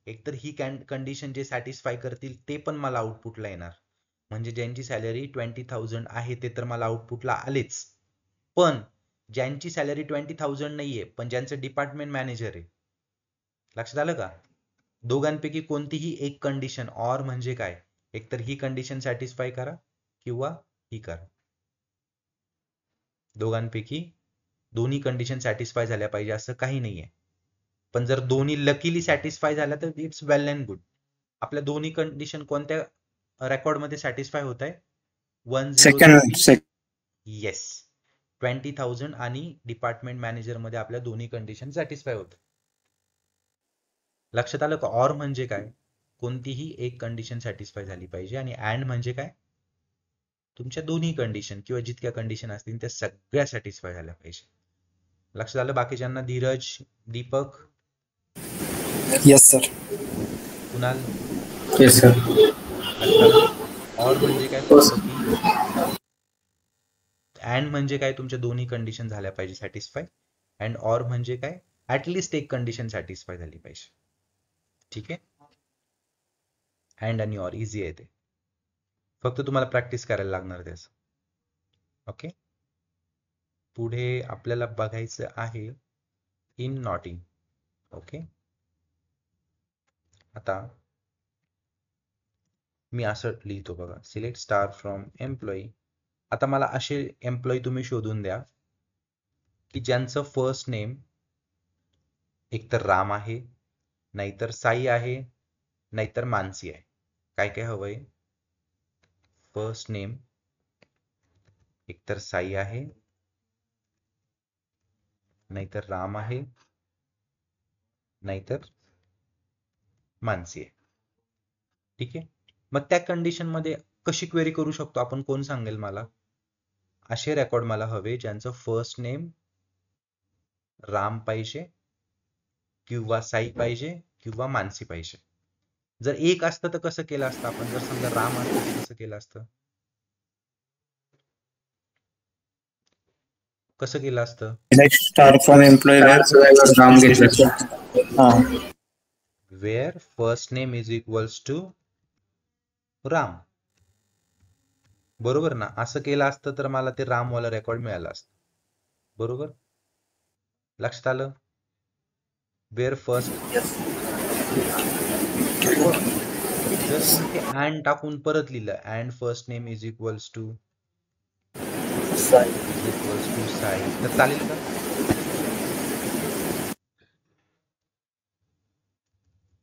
एकतर ही कंडिशन जे सॅटिस्फाय करतील ते पण मला आउटपुटला येणार. म्हणजे ज्यांची सॅलरी 20,000 आहे ते तर मला आउटपुटला आलेच, पण ज्यांची सॅलरी 20,000 नाहीये पण ज्यांचं डिपार्टमेंट मॅनेजर आहे, लक्षात आलं का? दोघांपैकी कोणतीही एक कंडिशन ऑर म्हणजे काय, एकतर ही कंडिशन सॅटिस्फाय करा किंवा ही करा. दोघांपैकी दोन्ही कंडिशन सॅटिस्फाय झाल्या पाहिजे असं काही नाहीये. पण जर दोन्ही लकीली सॅटिस्फाय झाल्या तर इट्स वेल अँड गुड. आपल्या दोन्ही कंडिशन कोणत्या रेकॉर्ड मध्ये सॅटिस्फाय होत आहे? 103. येस, 20,000 आणि डिपार्टमेंट मॅनेजर मध्ये आपल्या दोन्ही कंडिशन सॅटिस्फाय होत. लक्षात आलं का? ऑर म्हणजे काय, कोणतीही एक कंडिशन सॅटिस्फाय झाली पाहिजे, आणि अँड म्हणजे काय, तुमच्या दोन्ही कंडिशन किंवा जितक्या कंडिशन असतील त्या सगळ्या सॅटिस्फाय झाल्या पाहिजे. लक्षात आलं बाकीच्यांना? Dheeraj, Deepak, yes sir. Kunal, yes sir. लक्षात आलं? ऑर म्हणजे काय, फक्त की अँड म्हणजे काय, तुमच्या दोन्ही कंडिशन झाल्या पाहिजे सॅटिस्फाय, अँड ऑर म्हणजे काय, ऍटलिस्ट एक कंडिशन सॅटिस्फाय झाली पाहिजे. ठीक आहे? अँड आणि ऑर इझी आहे ते, फक्त तुम्हाला प्रॅक्टिस करायला लागणार त्याचं. ओके, पुढे आपल्याला बघायचं आहे इन नॉट इन. ओके, आता मी असं लिहितो बघा, सिलेक्ट स्टार फ्रॉम एम्प्लॉई. आता मला असे एम्प्लॉई तुम्ही शोधून द्या की ज्यांचं फर्स्ट नेम एकतर राम आहे, नाहीतर साई आहे, नाहीतर मानसी आहे. काय काय हवंय? फर्स्ट नेम एकतर साई आहे, नाहीतर राम आहे, नाहीतर मानसी आहे. ठीक आहे, मग त्या कंडिशन मध्ये कशी क्वेरी करू शकतो आपण, कोण सांगेल मला? असे रेकॉर्ड मला हवे ज्यांचं फर्स्ट नेम राम पाहिजे किंवा साई पाहिजे किंवा मानसी पाहिजे. जर एक असतं तर कसं केलं असतं आपण? जर समजा राम असतं तर कसं केलं असतं? कसं केलं असतं? Next star from employee where Ram घेतलं. Where first name is equals to Ram. बरोबर ना? असं केलं असतं तर मला ते रामवाला रेकॉर्ड मिळालं असतं. बरोबर, लक्षात आलं? Where first. जर मी ते अँड टाकून परत लिहिलं, and first name is equals to Sai, तर चालेल का?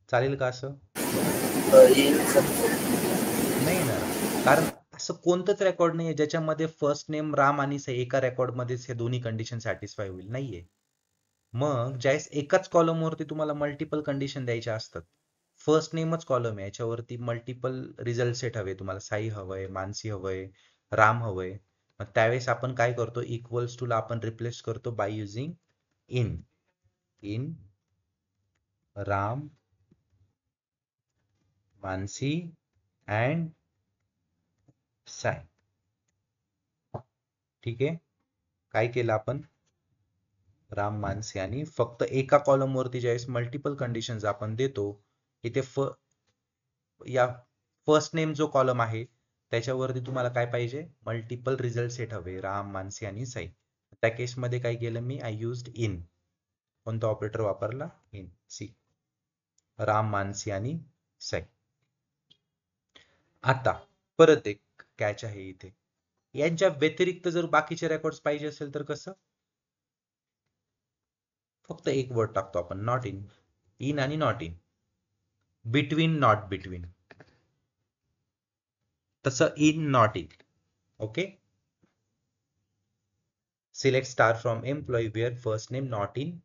चालेल का असं? नाही ना, कारण असं कोणतंच रेकॉर्ड नाहीये ज्याच्यामध्ये फर्स्ट नेम राम आणि साई एका रेकॉर्ड मध्येच हे दोन्ही कंडिशन सॅटिस्फाय होईल, नाहीये. मग ज्यावेळेस एकाच कॉलम वरती तुम्हाला मल्टिपल कंडिशन द्यायच्या असतात, फर्स्ट नेमच कॉलम आहे, याच्यावरती मल्टिपल रिझल्ट सेट हवे तुम्हाला, साई हवंय, मानसी हवंय, राम हवंय, मग त्यावेळेस आपण काय करतो, इक्वल्स टू ला आपण रिप्लेस करतो by using in. In Ram, Mansi and Sai. ठीक आहे, काय केलं आपण? राम, मानसी, आणि फक्त एका कॉलम वरती ज्यावेळेस मल्टिपल कंडिशन्स आपण देतो, इथे या फर्स्ट नेम जो कॉलम आहे त्याच्यावरती तुम्हाला काय पाहिजे, मल्टिपल रिझल्ट सेट हवे, राम, मानसी आणि साई. त्या केसमध्ये काय केलं मी, आय युज्ड इन. कोणता ऑपरेटर वापरला? इन. सी, राम, मानसी आणि साई. आता परत एक कॅच आहे इथे, यांच्या व्यतिरिक्त जर बाकीचे रेकॉर्ड्स पाहिजे असेल तर कसं? फक्त एक वर्ड टाकतो आपण, नॉट इन. इन आणि not in, between, not between, तसं in, not in. Okay, select star from employee where first name not in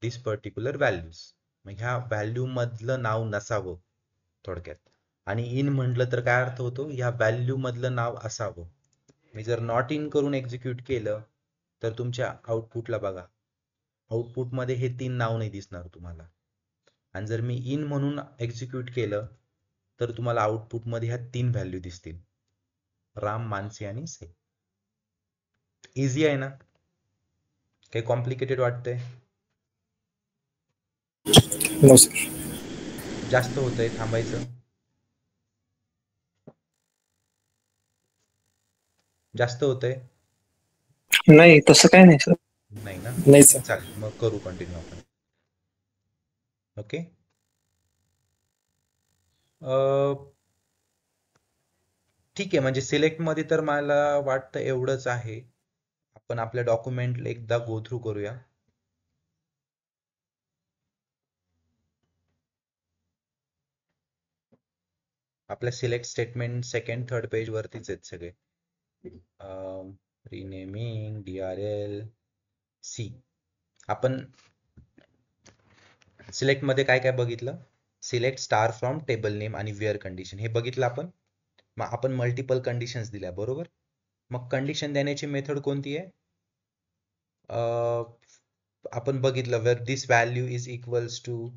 this particular values. मग ह्या व्हॅल्यू मधलं नाव नसावं थोडक्यात. आणि इन म्हटलं तर काय अर्थ होतो, ह्या व्हॅल्यू मधलं नाव असावं. मी जर नॉट इन करून एक्झिक्यूट केलं तर तुमच्या आउटपुटला बघा, आउटपुट मध्ये हे 3 नाव नाही दिसणार तुम्हाला. आणि जर मी इन म्हणून एक्झिक्यूट केलं तर तुम्हाला आउटपुट मध्ये ह्या 3 व्हॅल्यू दिसतील, राम, मानसी आणि साई. इझी आहे ना? काही कॉम्प्लिकेटेड वाटतंय? No sir. जास्त होतंय, थांबायचं. जास्त होतंय? नाही तसं काही नाही सर. नाही ना? नाही सर. चालेल, मग करू कंटिन्यू आपण. ओके. ठीक आहे, म्हणजे सिलेक्ट मध्ये तर मला वाटतं एवढंच आहे. आपण आपल्या डॉक्युमेंटला एकदा गो थ्रू करूया. आपल्या select statement second third page वरतीच आहेत सगळे. Renaming DRL C. आपण सिलेक्ट मध्ये काय काय बघितलं? Select star from table name आणि वेअर कंडिशन हे बघितलं आपण. मग आपण मल्टिपल कंडिशन्स दिल्या, बरोबर. मग कंडिशन देण्याची मेथड कोणती आहे? आपण बघितलं where this value is equals to,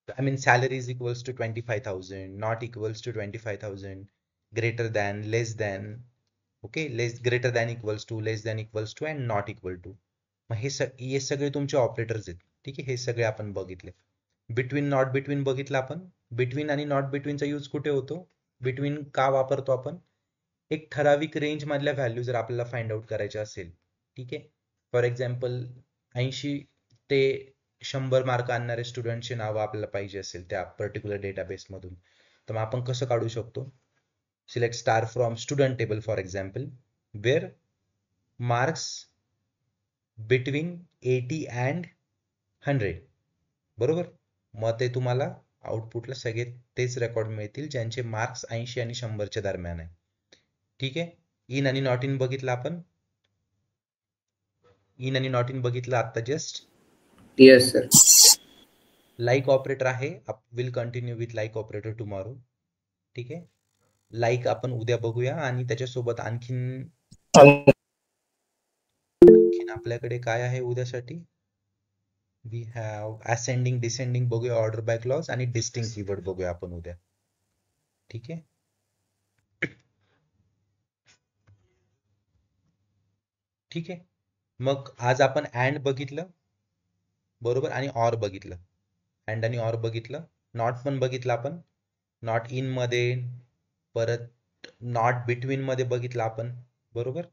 I mean salary is equals to 25,000, not equals to 25,000, greater than, less than, okay, less, greater than equals to, less than equals to and not equal to. मग हे सगळे तुमचे operators आहेत. ठीक आहे, हे सगळे आपण बघितले. बिटवीन, नॉट बिटवीन बघितलं आपण. बिटवीन आणि नॉट बिटवीनचा यूज कुठे होतो? बिटवीन का वापरतो आपण? एक ठराविक रेंज मधल्या व्हॅल्यू जर आपल्याला फाइंड आउट करायच्या असेल, ठीक आहे, फॉर एक्झाम्पल 80 ते 100 मार्क आणणारे स्टुडंटची नावं आपल्याला पाहिजे असेल त्या पर्टिक्युलर डेटाबेस मधून, तर मग आपण कसं काढू शकतो? Select star from student table for example where marks between 80 and 100, बरोबर. मग ते तुम्हाला आउटपुटला सगळे तेच रेकॉर्ड मिळतील ज्यांचे मार्क्स 80 आणि 100च्या दरम्यान आहे. ठीक आहे. इन आणि नॉट इन बघितलं आपण. इन आणि नॉट इन बघितलं आता just. Yes sir. Like operator आहे, will continue with like operator tomorrow. ठीक आहे. लाईक आपण उद्या बघूया. आणि त्याच्यासोबत आणखीन आपल्याकडे काय आहे उद्यासाठी? वी हॅव असेंडिंग डिसेंडिंग बघूया, ऑर्डर बाय क्लॉज आणि डिस्टिंक्ट कीवर्ड बघूया आपण उद्या. ठीक आहे. ठीक आहे. मग आज आपण अँड बघितलं, बरोबर, आणि ऑर बघितलं. अँड आणि ऑर बघितलं. नॉट पण बघितलं आपण. नॉट इन मध्ये, परत नॉट बिटवीन मध्ये बघितलं आपण, बरोबर.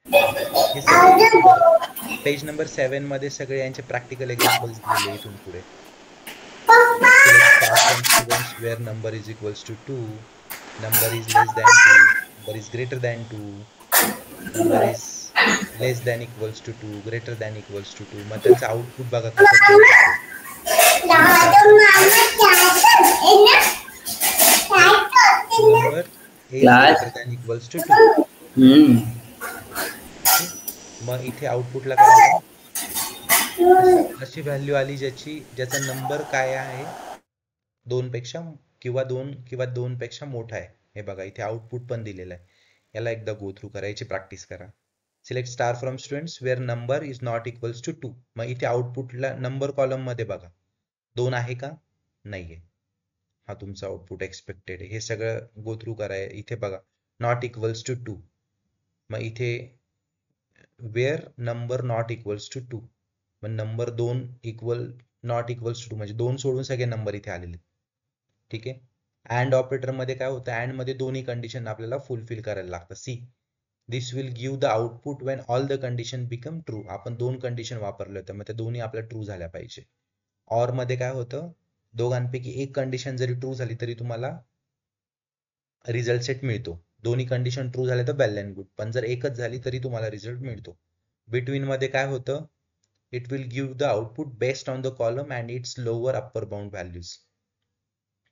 हे सगळे पेज नंबर 7 मध्ये सगळे यांचे प्रॅक्टिकल एक्झाम्पल्स दिलेले इथून पुढे. Students where number is equals to 2, number is less than 2, number is greater than 2, number is less than equals to 2, greater than equals to 2. मग त्याचं आउटपुट बघा कसं change number is greater than equals to 2. मग इथे आउटपुटला काय आलं? अशी व्हॅल्यू आली ज्याचा नंबर काय आहे 2 पेक्षा किंवा 2 पेक्षा मोठा आहे. हे बघा इथे आउटपुट पण दिलेलं आहे. याला एकदा गो थ्रू करायची प्रॅक्टिस करा. Select star from students where number is not equals to 2. मग इथे आउटपुटला नंबर कॉलम मध्ये बघा 2 आहे का? नाहीये. हा तुमचा आउटपुट एक्सपेक्टेड आहे. हे सगळं गो थ्रू कराय. इथे बघा नॉट इक्वल्स टू 2. मग इथे where number not equals to 2. मग number 2 equal not equals to 2 म्हणजे 2 सोडून सगळे नंबर इथे आलेले. ठीक आहे. अँड ऑपरेटर मध्ये काय होतं? अँड मध्ये दोन्ही कंडिशन आपल्याला फुलफिल करायला लागतं. See this will give the output Wien all the condition become true. आपण 2 कंडिशन वापरले होते, मग त्या दोन्ही आपल्या ट्रू झाल्या पाहिजे. ऑर मध्ये काय होतं? दोघांपैकी एक कंडिशन जरी ट्रू झाली तरी तुम्हाला रिझल्ट सेट मिळतो. दोन्ही कंडिशन ट्रू झाले तर वेल अँड गुड, पण जर एकच झाली तरी तुम्हाला रिझल्ट मिळतो. बिटवीन मध्ये काय होतं? It will give the output based on the column and its lower upper bound values.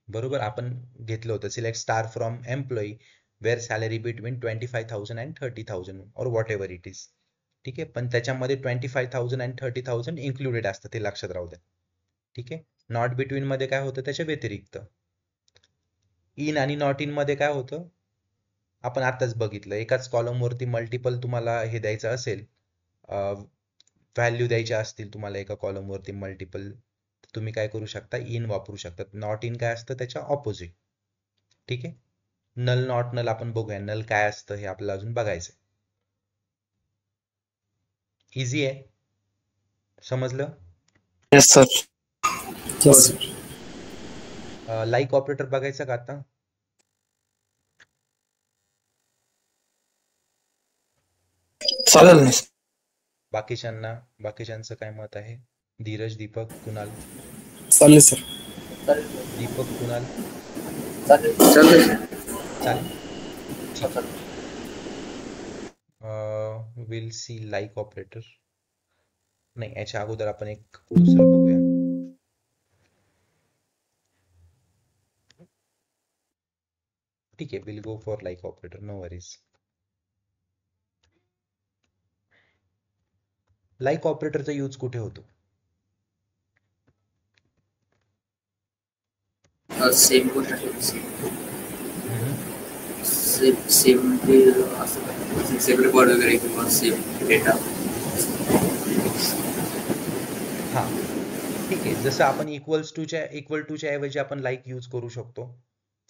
बरोबर, आपण घेतलं होतं select star from employee where salary between 25,000 and 30,000 or what ever it is. ठीक आहे. पण त्याच्यामध्ये 25,000 अँड 30,000 इन्क्लुडेड असतं, ते लक्षात राहू द्या. ठीक आहे. नॉट बिटवीन मध्ये काय होतं त्याच्या व्यतिरिक्त. इन आणि नॉट इन मध्ये काय होतं? आपण आताच बघितलं. एकाच कॉलम वरती मल्टिपल तुम्हाला हे द्यायचं असेल, व्हॅल्यू द्यायच्या असतील तुम्हाला एका कॉलम वरती मल्टिपल, तुम्ही काय करू शकता? इन वापरू शकता. नॉट इन काय असतं? त्याच्या ऑपोजिट. ठीक आहे. नल नॉट नल आपण बघूया. नल काय असतं हे आपल्याला अजून बघायचं. इझी आहे, समजलं? Yes sir. लाईक ऑपरेटर बघायचं का आता? चालेल ना. बाकीच्यांचं काय मत आहे? धीरज, दीपक, कुणाल? चालेल सर. दीपक, कुणाल? चालेल. चालेल, ठीक. Will see like operator. नाही, याच्या अगोदर आपण एक दुसरं बघूया. ठीक आहे, will go for like operator, no worries. Like ऑपरेटरचा यूज कुठे होतो? सेम गोष्ट सेम सेम रेकॉर्ड वगैरे किंवा सेम डेटा. हा, ठीक आहे. जसं आपण इक्वल टूच्या ऐवजी आपण लाईक यूज करू शकतो.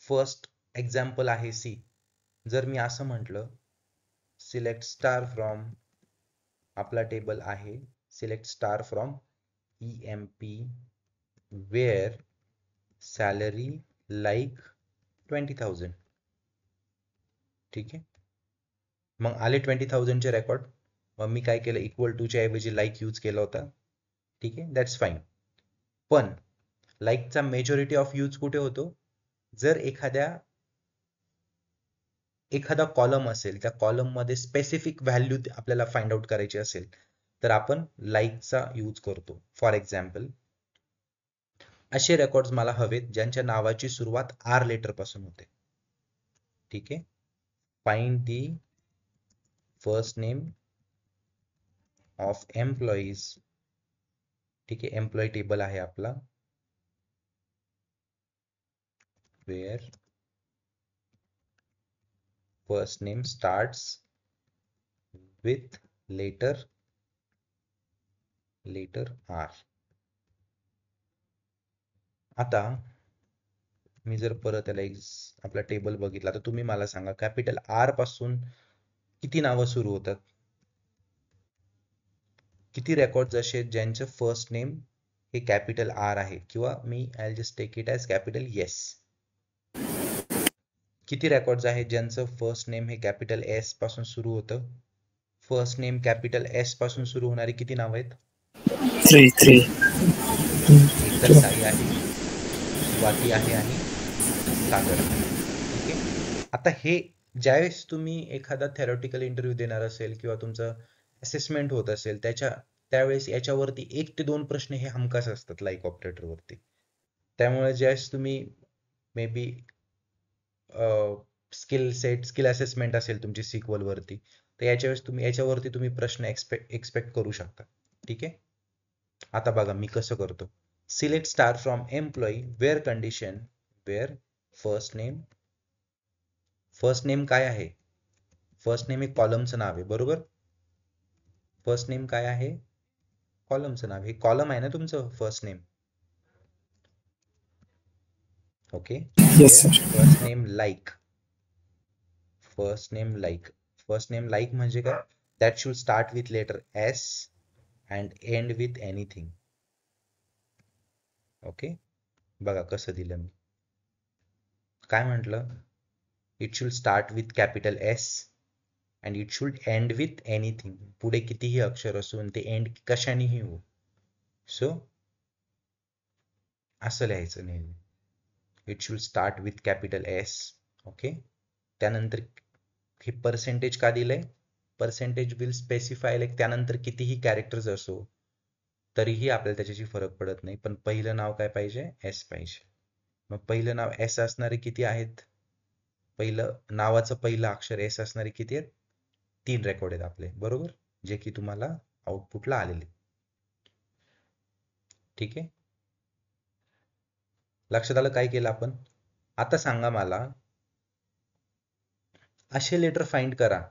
फर्स्ट एक्झाम्पल आहे सी. जर मी असं म्हटलं, सिलेक्ट स्टार फ्रॉम, आपला टेबल आहे, select star from EMP where salary like 20,000. ठीक आहे, मग आले 20,000 चे रेकॉर्ड. मग मी काय केलं, इक्वल टूच्या ऐवजी लाईक यूज केला होता. ठीक आहे, दॅट्स फाईन. पण लाईकचा मेजॉरिटी ऑफ यूज कुठे होतो? जर एखादा कॉलम असेल, त्या कॉलम मध्ये स्पेसिफिक व्हॅल्यू आपल्याला फाइंड आउट करायची असेल, तर आपण लाईकचा यूज करतो. फॉर एक्झाम्पल, असे रेकॉर्ड्स मला हवेत ज्यांच्या नावाची सुरुवात R लेटर पासून होते. ठीक आहे, find the first name of employees. ठीक आहे, एम्प्लॉई टेबल आहे आपला, where first name starts with letter R. आता मी जर परत त्याला आपला टेबल बघितला, तर तुम्ही मला सांगा, कॅपिटल R पासून किती नावं सुरू होतात? किती रेकॉर्ड्स असे ज्यांचं फर्स्ट नेम हे कॅपिटल R आहे, किंवा मी I just take it as capital S. किती रेकॉर्ड्स आहेत ज्यांचं फर्स्ट नेम हे कॅपिटल S पासून सुरू होतं? फर्स्ट नेम कॅपिटल S पासून सुरू होणारी किती नाव आहेत? 3. एक तर साई आहे, स्वाती आहे आणि सागर. ठीक आहे, आता हे ज्यावेळेस तुम्ही एखादा थेरॉटिकल इंटरव्ह्यू देणार असेल किंवा तुमचं असेसमेंट होत असेल, त्यावेळेस याच्यावरती 1 ते 2 प्रश्न हे हमखास असतात लाईक ऑपरेटर वरती. त्यामुळे ज्यावेळेस तुम्ही मे बी स्किल असेसमेंट असेल तुमची सिक्वल वरती, तर याच्यावरती तुम्ही प्रश्न एक्सपेक्ट करू शकता. ठीक आहे, आता बघा मी कसं करतो. Select star from employee where condition where first name काय आहे? फर्स्ट नेम हे कॉलमचं नाव आहे, बरोबर? फर्स्ट नेम काय आहे? कॉलमचं नाव. हे कॉलम आहे ना तुमचं first name. Okay, first name like. First name like म्हणजे काय? That should start with letter S and end with anything. Okay, बघा कसं दिलं मी. काय म्हटलं? It should start with capital S and it should end with anything. पुढे कितीही अक्षर असून ते एंड कशानेही हो. सो असं लिहायचं नेहमी. It should start with capital S. Okay, त्यानंतर हे पर्सेंटेज का दिलंय? पर्सेंटेज विल स्पेसिफाय, लाईक त्यानंतर कितीही कॅरेक्टर्स असो तरीही आपल्याला त्याच्याशी फरक पडत नाही, पण पहिलं नाव काय पाहिजे? S पाहिजे. मग पहिलं नाव S असणारे किती आहेत? नावाचं पहिलं अक्षर S असणारे किती आहेत? 3 रेकॉर्ड आहेत आपले, बरोबर, जे की तुम्हाला आउटपुटला आलेले. ठीक आहे, लक्षात आलं काय केलं आपण? आता सांगा मला, असे लेटर फाइंड करा,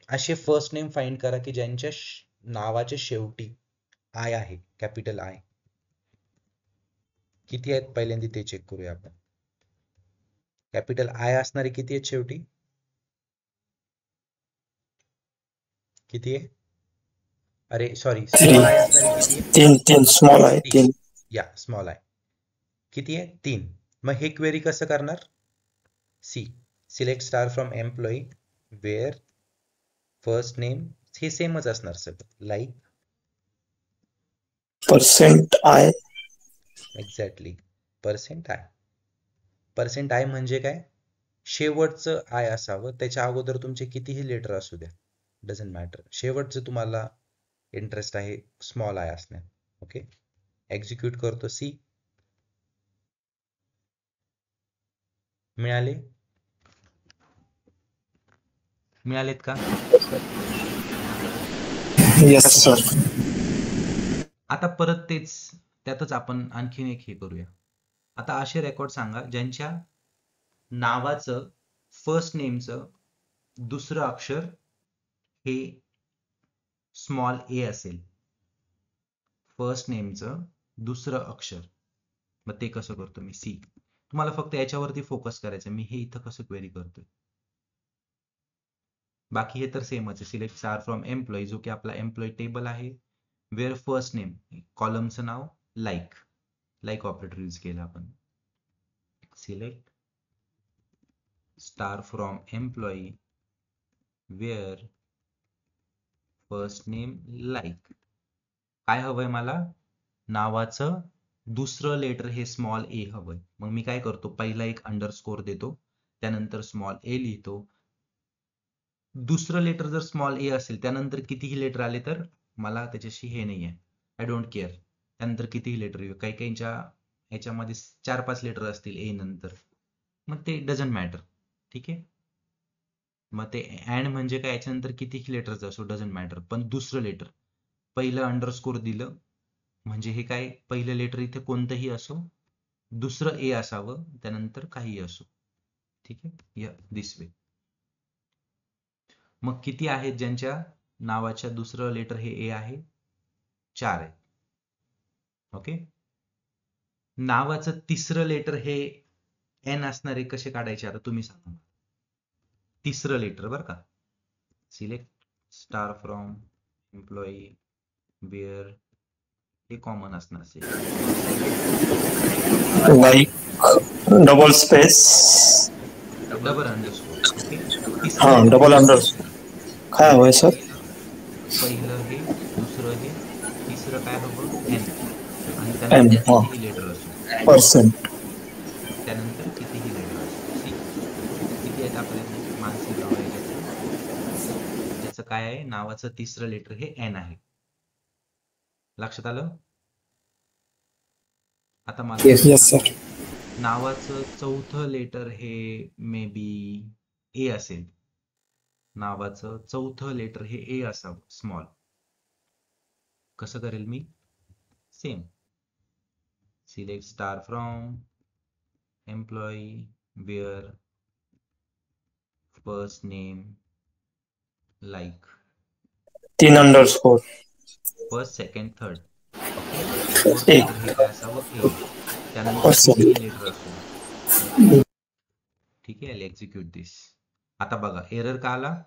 असे फर्स्ट नेम फाइंड करा की ज्यांच्या नावाच्या शेवटी I आहे, कॅपिटल I. किती आहेत पहिल्यांदा ते चेक करूया आपण. कॅपिटल I असणारे किती आहेत शेवटी? किती आहे? अरे सॉरी, स्मॉल I असणारे किती आहे? 3 स्मॉल आहे 3. या स्मॉल I किती आहे? 3. मग हे क्वेरी कसं करणार? See, select star from employee where first name हे सेमच असणार सगळं. Like %i. एक्झॅक्टली %i म्हणजे काय, शेवटचं आय असावं, त्याच्या अगोदर तुमचे कितीही लेटर असू द्या, डझंट मॅटर. शेवटचं तुम्हाला इंटरेस्ट आहे स्मॉल आय असण्यात. ओके, एक्झिक्यूट करतो. सी मिळालेत का? Yes, sir. आता परत तेच, त्यातच आपण आणखीन एक हे करूया. आता असे रेकॉर्ड सांगा ज्यांच्या नावाचं फर्स्ट नेमचं दुसरं अक्षर हे स्मॉल ए असेल. फर्स्ट नेमचं दुसरं अक्षर, मग ते कसं करतो मी. सी, तुम्हाला फक्त याच्यावरती फोकस करायचं, मी हे इथं कसं क्वेरी करतोय. बाकी हे तर सेमच आहे. सिलेक्ट स्टार फ्रॉम एम्प्लॉई, जो की आपला एम्प्लॉई टेबल आहे. वेअर फर्स्ट नेम, कॉलमचं नाव लाईक ऑपरेटर यूज केलं आपण. Select star from employee where first name like. काय हवंय मला, नावाचं दुसरं लेटर हे स्मॉल ए हवंय. मग मी काय करतो, पहिला एक अंडरस्कोर देतो, त्यानंतर स्मॉल ए लिहितो. दुसरं लेटर जर स्मॉल ए असेल, त्यानंतर कितीही लेटर आले तर मला त्याच्याशी हे नाही आहे, आय डोंट केअर. त्यानंतर कितीही लेटर येऊ, काही काहींच्या ह्याच्यामध्ये 4-5 लेटर असतील ए नंतर, मग ते डझंट मॅटर. ठीक आहे, मग ते अँड म्हणजे काय, याच्यानंतर कितीही लेटरच असो डझंट मॅटर, पण दुसरं लेटर पहिलं अंडरस्कोर दिलं म्हणजे हे काय, पहिलं लेटर इथे कोणतंही असो, दुसरं ए असावं, त्यानंतर काही असो. ठीक आहे, या दिस वे. मग किती आहेत ज्यांच्या नावाच्या दुसरं लेटर हे ए आहे, 4 आहे. ओके, नावाचं तिसरं लेटर हे एन असणारे कसे काढायचे, आता तुम्ही सांगा. तिसरं लेटर बरं का. Select star from employee where, हे कॉमन असणार असेल. Like double space. Double underscore. Okay, double underscore. काय हवंय सर? पहिलं हे, दुसरं हे, तिसरं काय हवं, एन, आणि M. त्यानंतर कितीही लेटर असो, %. त्यानंतर कितीही लेटर असो. सी, किती आहेत आपल्या मानसी नाव आहे ज्याचं काय आहे, नावाचं तिसरं लेटर हे एन आहे. लक्षात आलं? आता मला Yes, sir. नावाचं चौथं लेटर हे मे बी ए असेल. नावाचं चौथं लेटर हे ए असावं, स्मॉल. कसं करेल मी, same. Select star from employee where first name like, 3 underscore. First, second, third. Okay, fourth एक. लेटर हे काय असावं, ए. त्यानंतर Person. कितीही लेटर असो. ठीक आहे, एक्झिक्यूट दिस. आता बघा एरर का आला,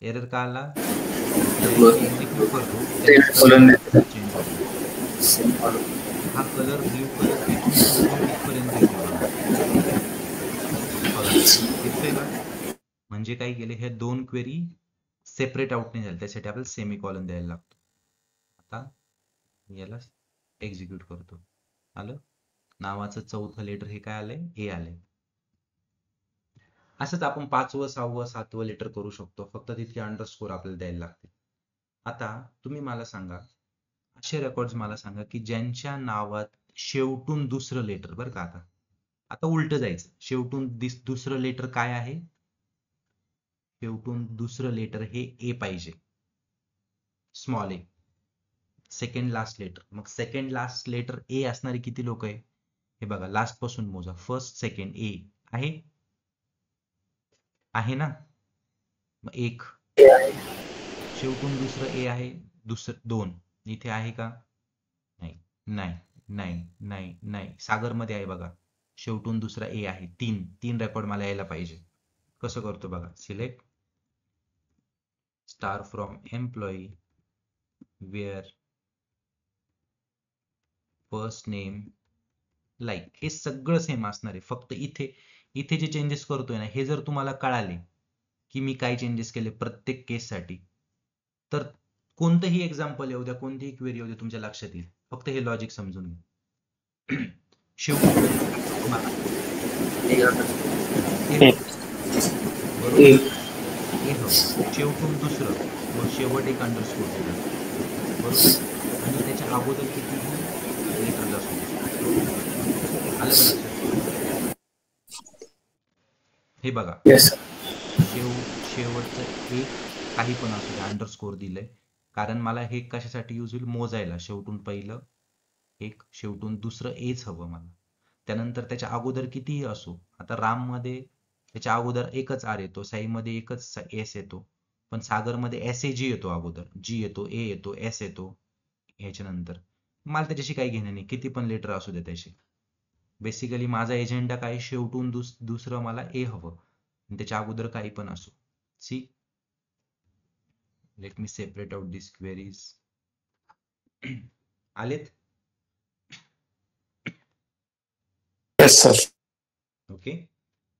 ज्यावेळी एक्झिक्यूट करतो चेंज होतो. हा कलर, ब्ल्यू कलर तिथून उठून इथपर्यंत येतो बघा. दिसतंय का, म्हणजे काय केले, हे दोन क्वेरी सेपरेट आउट नाही झाले, त्यासाठी आपल्याला सेमीकॉलन द्यायला लागतो. आता याला एक्झिक्यूट करतो. आलं, नावाचं चौथं लेटर हे काय आलंय, ए आलंय. असंच आपण 5वं, 6वं, 7वं लेटर करू शकतो, फक्त तितके अंडरस्कोर आपल्याला द्यायला लागते. आता तुम्ही मला सांगा, असे रेकॉर्ड्स मला सांगा की ज्यांच्या नावात शेवटून दुसरं लेटर, बरं का, आता उलट जायचं, शेवटून दुसरं लेटर काय आहे, शेवटून दुसरं लेटर हे ए पाहिजे, स्मॉल ए. सेकंड लास्ट लेटर, मग सेकंड लास्ट लेटर ए असणारे किती लोक आहे, हे बघा, लास्ट पासून मोजा. फर्स्ट, सेकंड, ए आहे ना, मग 1. शेवटून दुसरं ए आहे, दुसरं 2 इथे आहे का, नाही नाही नाही नाही नाही. सागर मध्ये आहे बघा, शेवटून दुसरा ए आहे. 3 रेकॉर्ड मला यायला पाहिजे. कसं करतो बघा, select star from employee where first name like, हे सगळं सेम असणार आहे, फक्त इथे जे चेंजेस करतोय ना, हे जर तुम्हाला कळाले की मी काय चेंजेस केले प्रत्येक केससाठी. तर कोणतंही एक्झाम्पल येऊ द्या, कोणतीही क्वेरी येऊ द्या, तुमच्या लक्षात येईल. फक्त हे लॉजिक समजून घ्या. शेवटून बघा, बरोबर ए हवं, शेवटून दुसरं, मग शेवट एक अंडरस्कोर दिला, बरोबर, आणि त्याच्या अगोदर कितीही लेटर्स असू दे. आलं का लक्षात? हे बघा, शेवटचं एक काही पण असू दे अंडरस्कोर दिलंय, कारण मला हे कशासाठी यूज होईल, मोजायला. शेवटून पहिलं एक, शेवटून दुसरं एच हवं मला. त्यानंतर त्याच्या अगोदर कितीही असो, आता राम मध्ये त्याच्या अगोदर एकच आर येतो, साई मध्ये एकच एस येतो, पण सागर मध्ये एस ए जी येतो, अगोदर जी येतो, ए येतो, एस येतो ह्याच्यानंतर. मला त्याच्याशी काही घेणं नाही, किती पण लेटर असू दे त्याचे. बेसिकली माझा एजेंडा काय, शेवटून दुसरं मला ए हवं, त्याच्या अगोदर काही पण असो. See, let me separate out this queries. आलेत? Yes sir. ओके,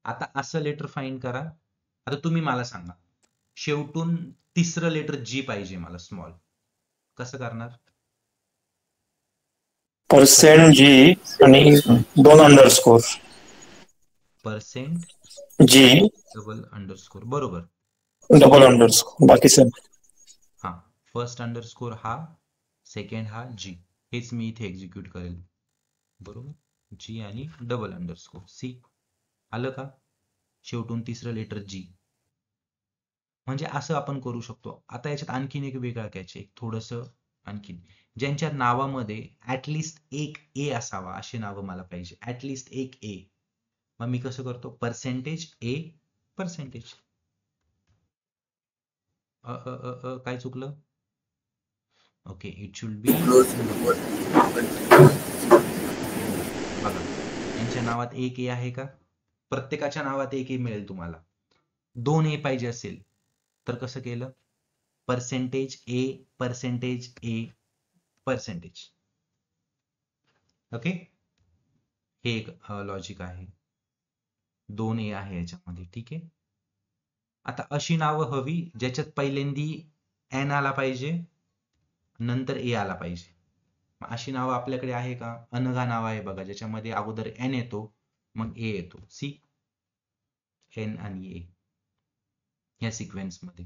आता असं लेटर फाइंड करा. आता तुम्ही मला सांगा, शेवटून तिसरं लेटर जी पाहिजे मला, स्मॉल. कसं करणार? %G आणि 2 अंडरस्कोर पर्सेंट जी डबल अंडरस्कोर, बरोबर. डबल अंडरस्कोर, बाकी सेम. हा, फर्स्ट अंडरस्कोर हा, सेकंड हा जी, हेच मी इथे एक्झिक्यूट करेल, बरोबर. जी आणि डबल अंडरस्कोर. सी, आलं का? शेवटून तिसरं लेटर जी. म्हणजे असं आपण करू शकतो. आता याच्यात आणखीन एक वेगळा कॅच आहे, थोडस आणखीन, ज्यांच्या नावामध्ये ऍटलिस्ट एक ए असावा, अशी नावं मला पाहिजे, ऍटलिस्ट एक ए. मग मी कसं करतो, पर्सेंटेज ए पर्सेंटेज. काय चुकलं? ओके, इट शुड बी, बघा यांच्या नावात एक ए आहे का? प्रत्येकाच्या नावात एक ए मिळेल तुम्हाला. 2 ए पाहिजे असेल तर कसं केलं, पर्सेंटेज ए पर्सेंटेज ए पर्सेंटेज. ओके, हे एक लॉजिक आहे. 2 ए आहे याच्यामध्ये, ठीक आहे. आता अशी नावं हवी ज्याच्यात पहिल्यांदी एन आला पाहिजे, नंतर ए आला पाहिजे. अशी नावं आपल्याकडे आहे का? अनघा नाव आहे बघा, ज्याच्यामध्ये अगोदर एन येतो मग ए येतो. सी, एन आणि ए ह्या सिक्वेन्स मध्ये.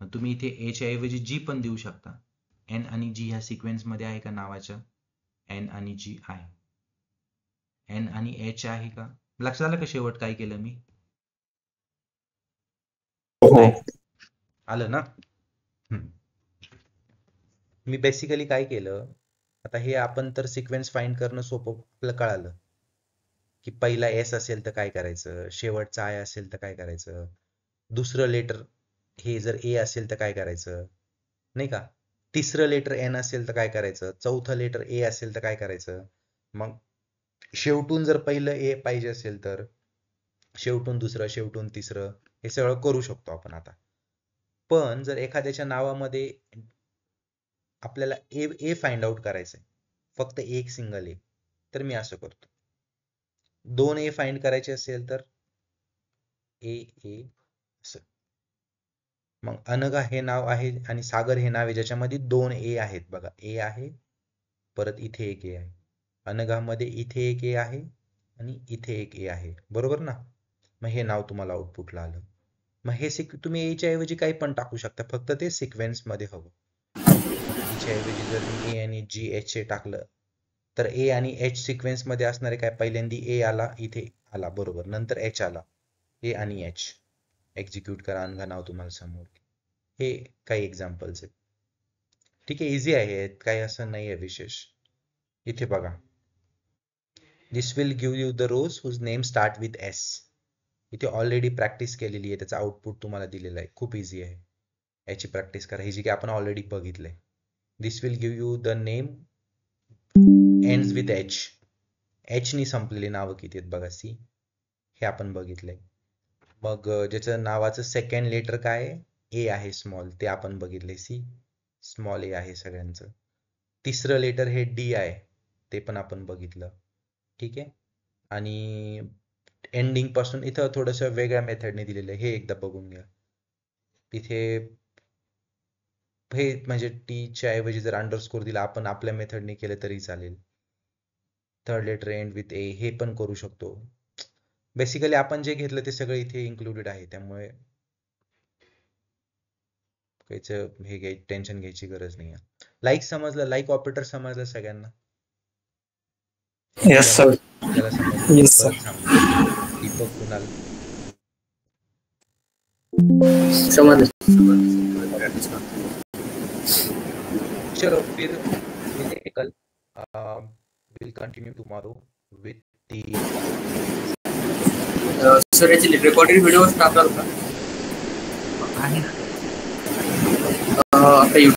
मग तुम्ही इथे ए च्या ऐवजी जी पण देऊ शकता. एन आणि जी ह्या सिक्वेन्स मध्ये आहे का नावाच्या? एन आणि जी आहे. एन आणि एच आहे का? लक्षात आलं का शेवट काय केलं मी? हो. आलं ना? मी बेसिकली काय केलं, आता हे आपण तर सिक्वेन्स फाइंड करणं सोपं, आपलं कळालं की पहिला एस असेल तर काय करायचं, शेवटचा आय असेल तर काय करायचं, दुसरं लेटर हे जर ए असेल तर काय करायचं, नाही का, तिसरं लेटर एन असेल तर काय करायचं, चौथं लेटर ए असेल तर काय करायचं, मग शेवटून जर पहिलं ए पाहिजे असेल तर शेवटून दुसरं, शेवटून तिसरं, हे सगळं करू शकतो आपण आता. पण जर एखाद्याच्या नावामध्ये आपल्याला ए फाइंड आउट करायचंय, फक्त एक सिंगल ए, तर मी असं करतो. 2 ए फाइंड करायचे असेल तर ए ए असं. मग अनघा हे नाव आहे आणि सागर हे नाव आहे ज्याच्यामध्ये 2 ए आहेत बघा, ए आहे, परत इथे एक ए आहे. अनघामध्ये इथे एक ए आहे आणि इथे एक ए आहे, बरोबर ना? मग हे नाव तुम्हाला आउटपुटला आलं. मग हे तुम्ही एच्या ऐवजी काही पण टाकू शकता, फक्त ते सिक्वेन्स मध्ये हवं. ईच्या ऐवजी जर मी ए आणि जी एच ए टाकलं तर ए आणि एच सिक्वेन्स मध्ये असणारे काय, पहिल्यांदी ए आला, इथे आला, बरोबर, नंतर एच आला, ए आणि एच. एक्झिक्यूट करा, अनघा नाव तुम्हाला समोर. हे काही एक्झाम्पल्स आहेत, ठीक आहे. इझी आहे, काही असं नाही आहे विशेष. इथे बघा, this will give you the rows whose name start with S. इथे ऑलरेडी प्रॅक्टिस केलेली आहे, त्याचा आउटपुट तुम्हाला दिलेला आहे, खूप इझी आहे. याची प्रॅक्टिस करा, ही जी की आपण ऑलरेडी बघितलंय. This will give you the name ends with H. H नी संपलेली नावं किती आहेत बघा, सी, हे आपण बघितलंय. मग ज्याचं नावाचं सेकंड लेटर काय ए आहे, स्मॉल, ते आपण बघितले, सी, स्मॉल ए आहे सगळ्यांचं. तिसरं लेटर हे डी आहे, ते पण आपण बघितलं, ठीक आहे. आणि एंडिंग पासून इथं थोडंसं वेगळ्या मेथडने दिलेलं आहे, हे एकदा बघून घ्या. तिथे हे म्हणजे टीच्या ऐवजी जर अंडरस्कोर दिला आपण आपल्या मेथडने केले तरी चालेल. थर्ड लेटर एंड विथ ए हे पण करू शकतो. बेसिकली आपण जे घेतलं ते सगळं इथे इन्क्लुडेड आहे, त्यामुळे काहीच टेन्शन घ्यायची गरज नाही. लाईक समजलं, लाईक ऑपरेटर समजलं सगळ्यांना? Yes, sir. त्याला समजलं? Yes, sir. परत सांगतो. दीपक, कुणाल? चलो फिर technical will continue tomorrow with the sir याची रेकॉर्डेड व्हिडिओ टाकणार का? आहे आता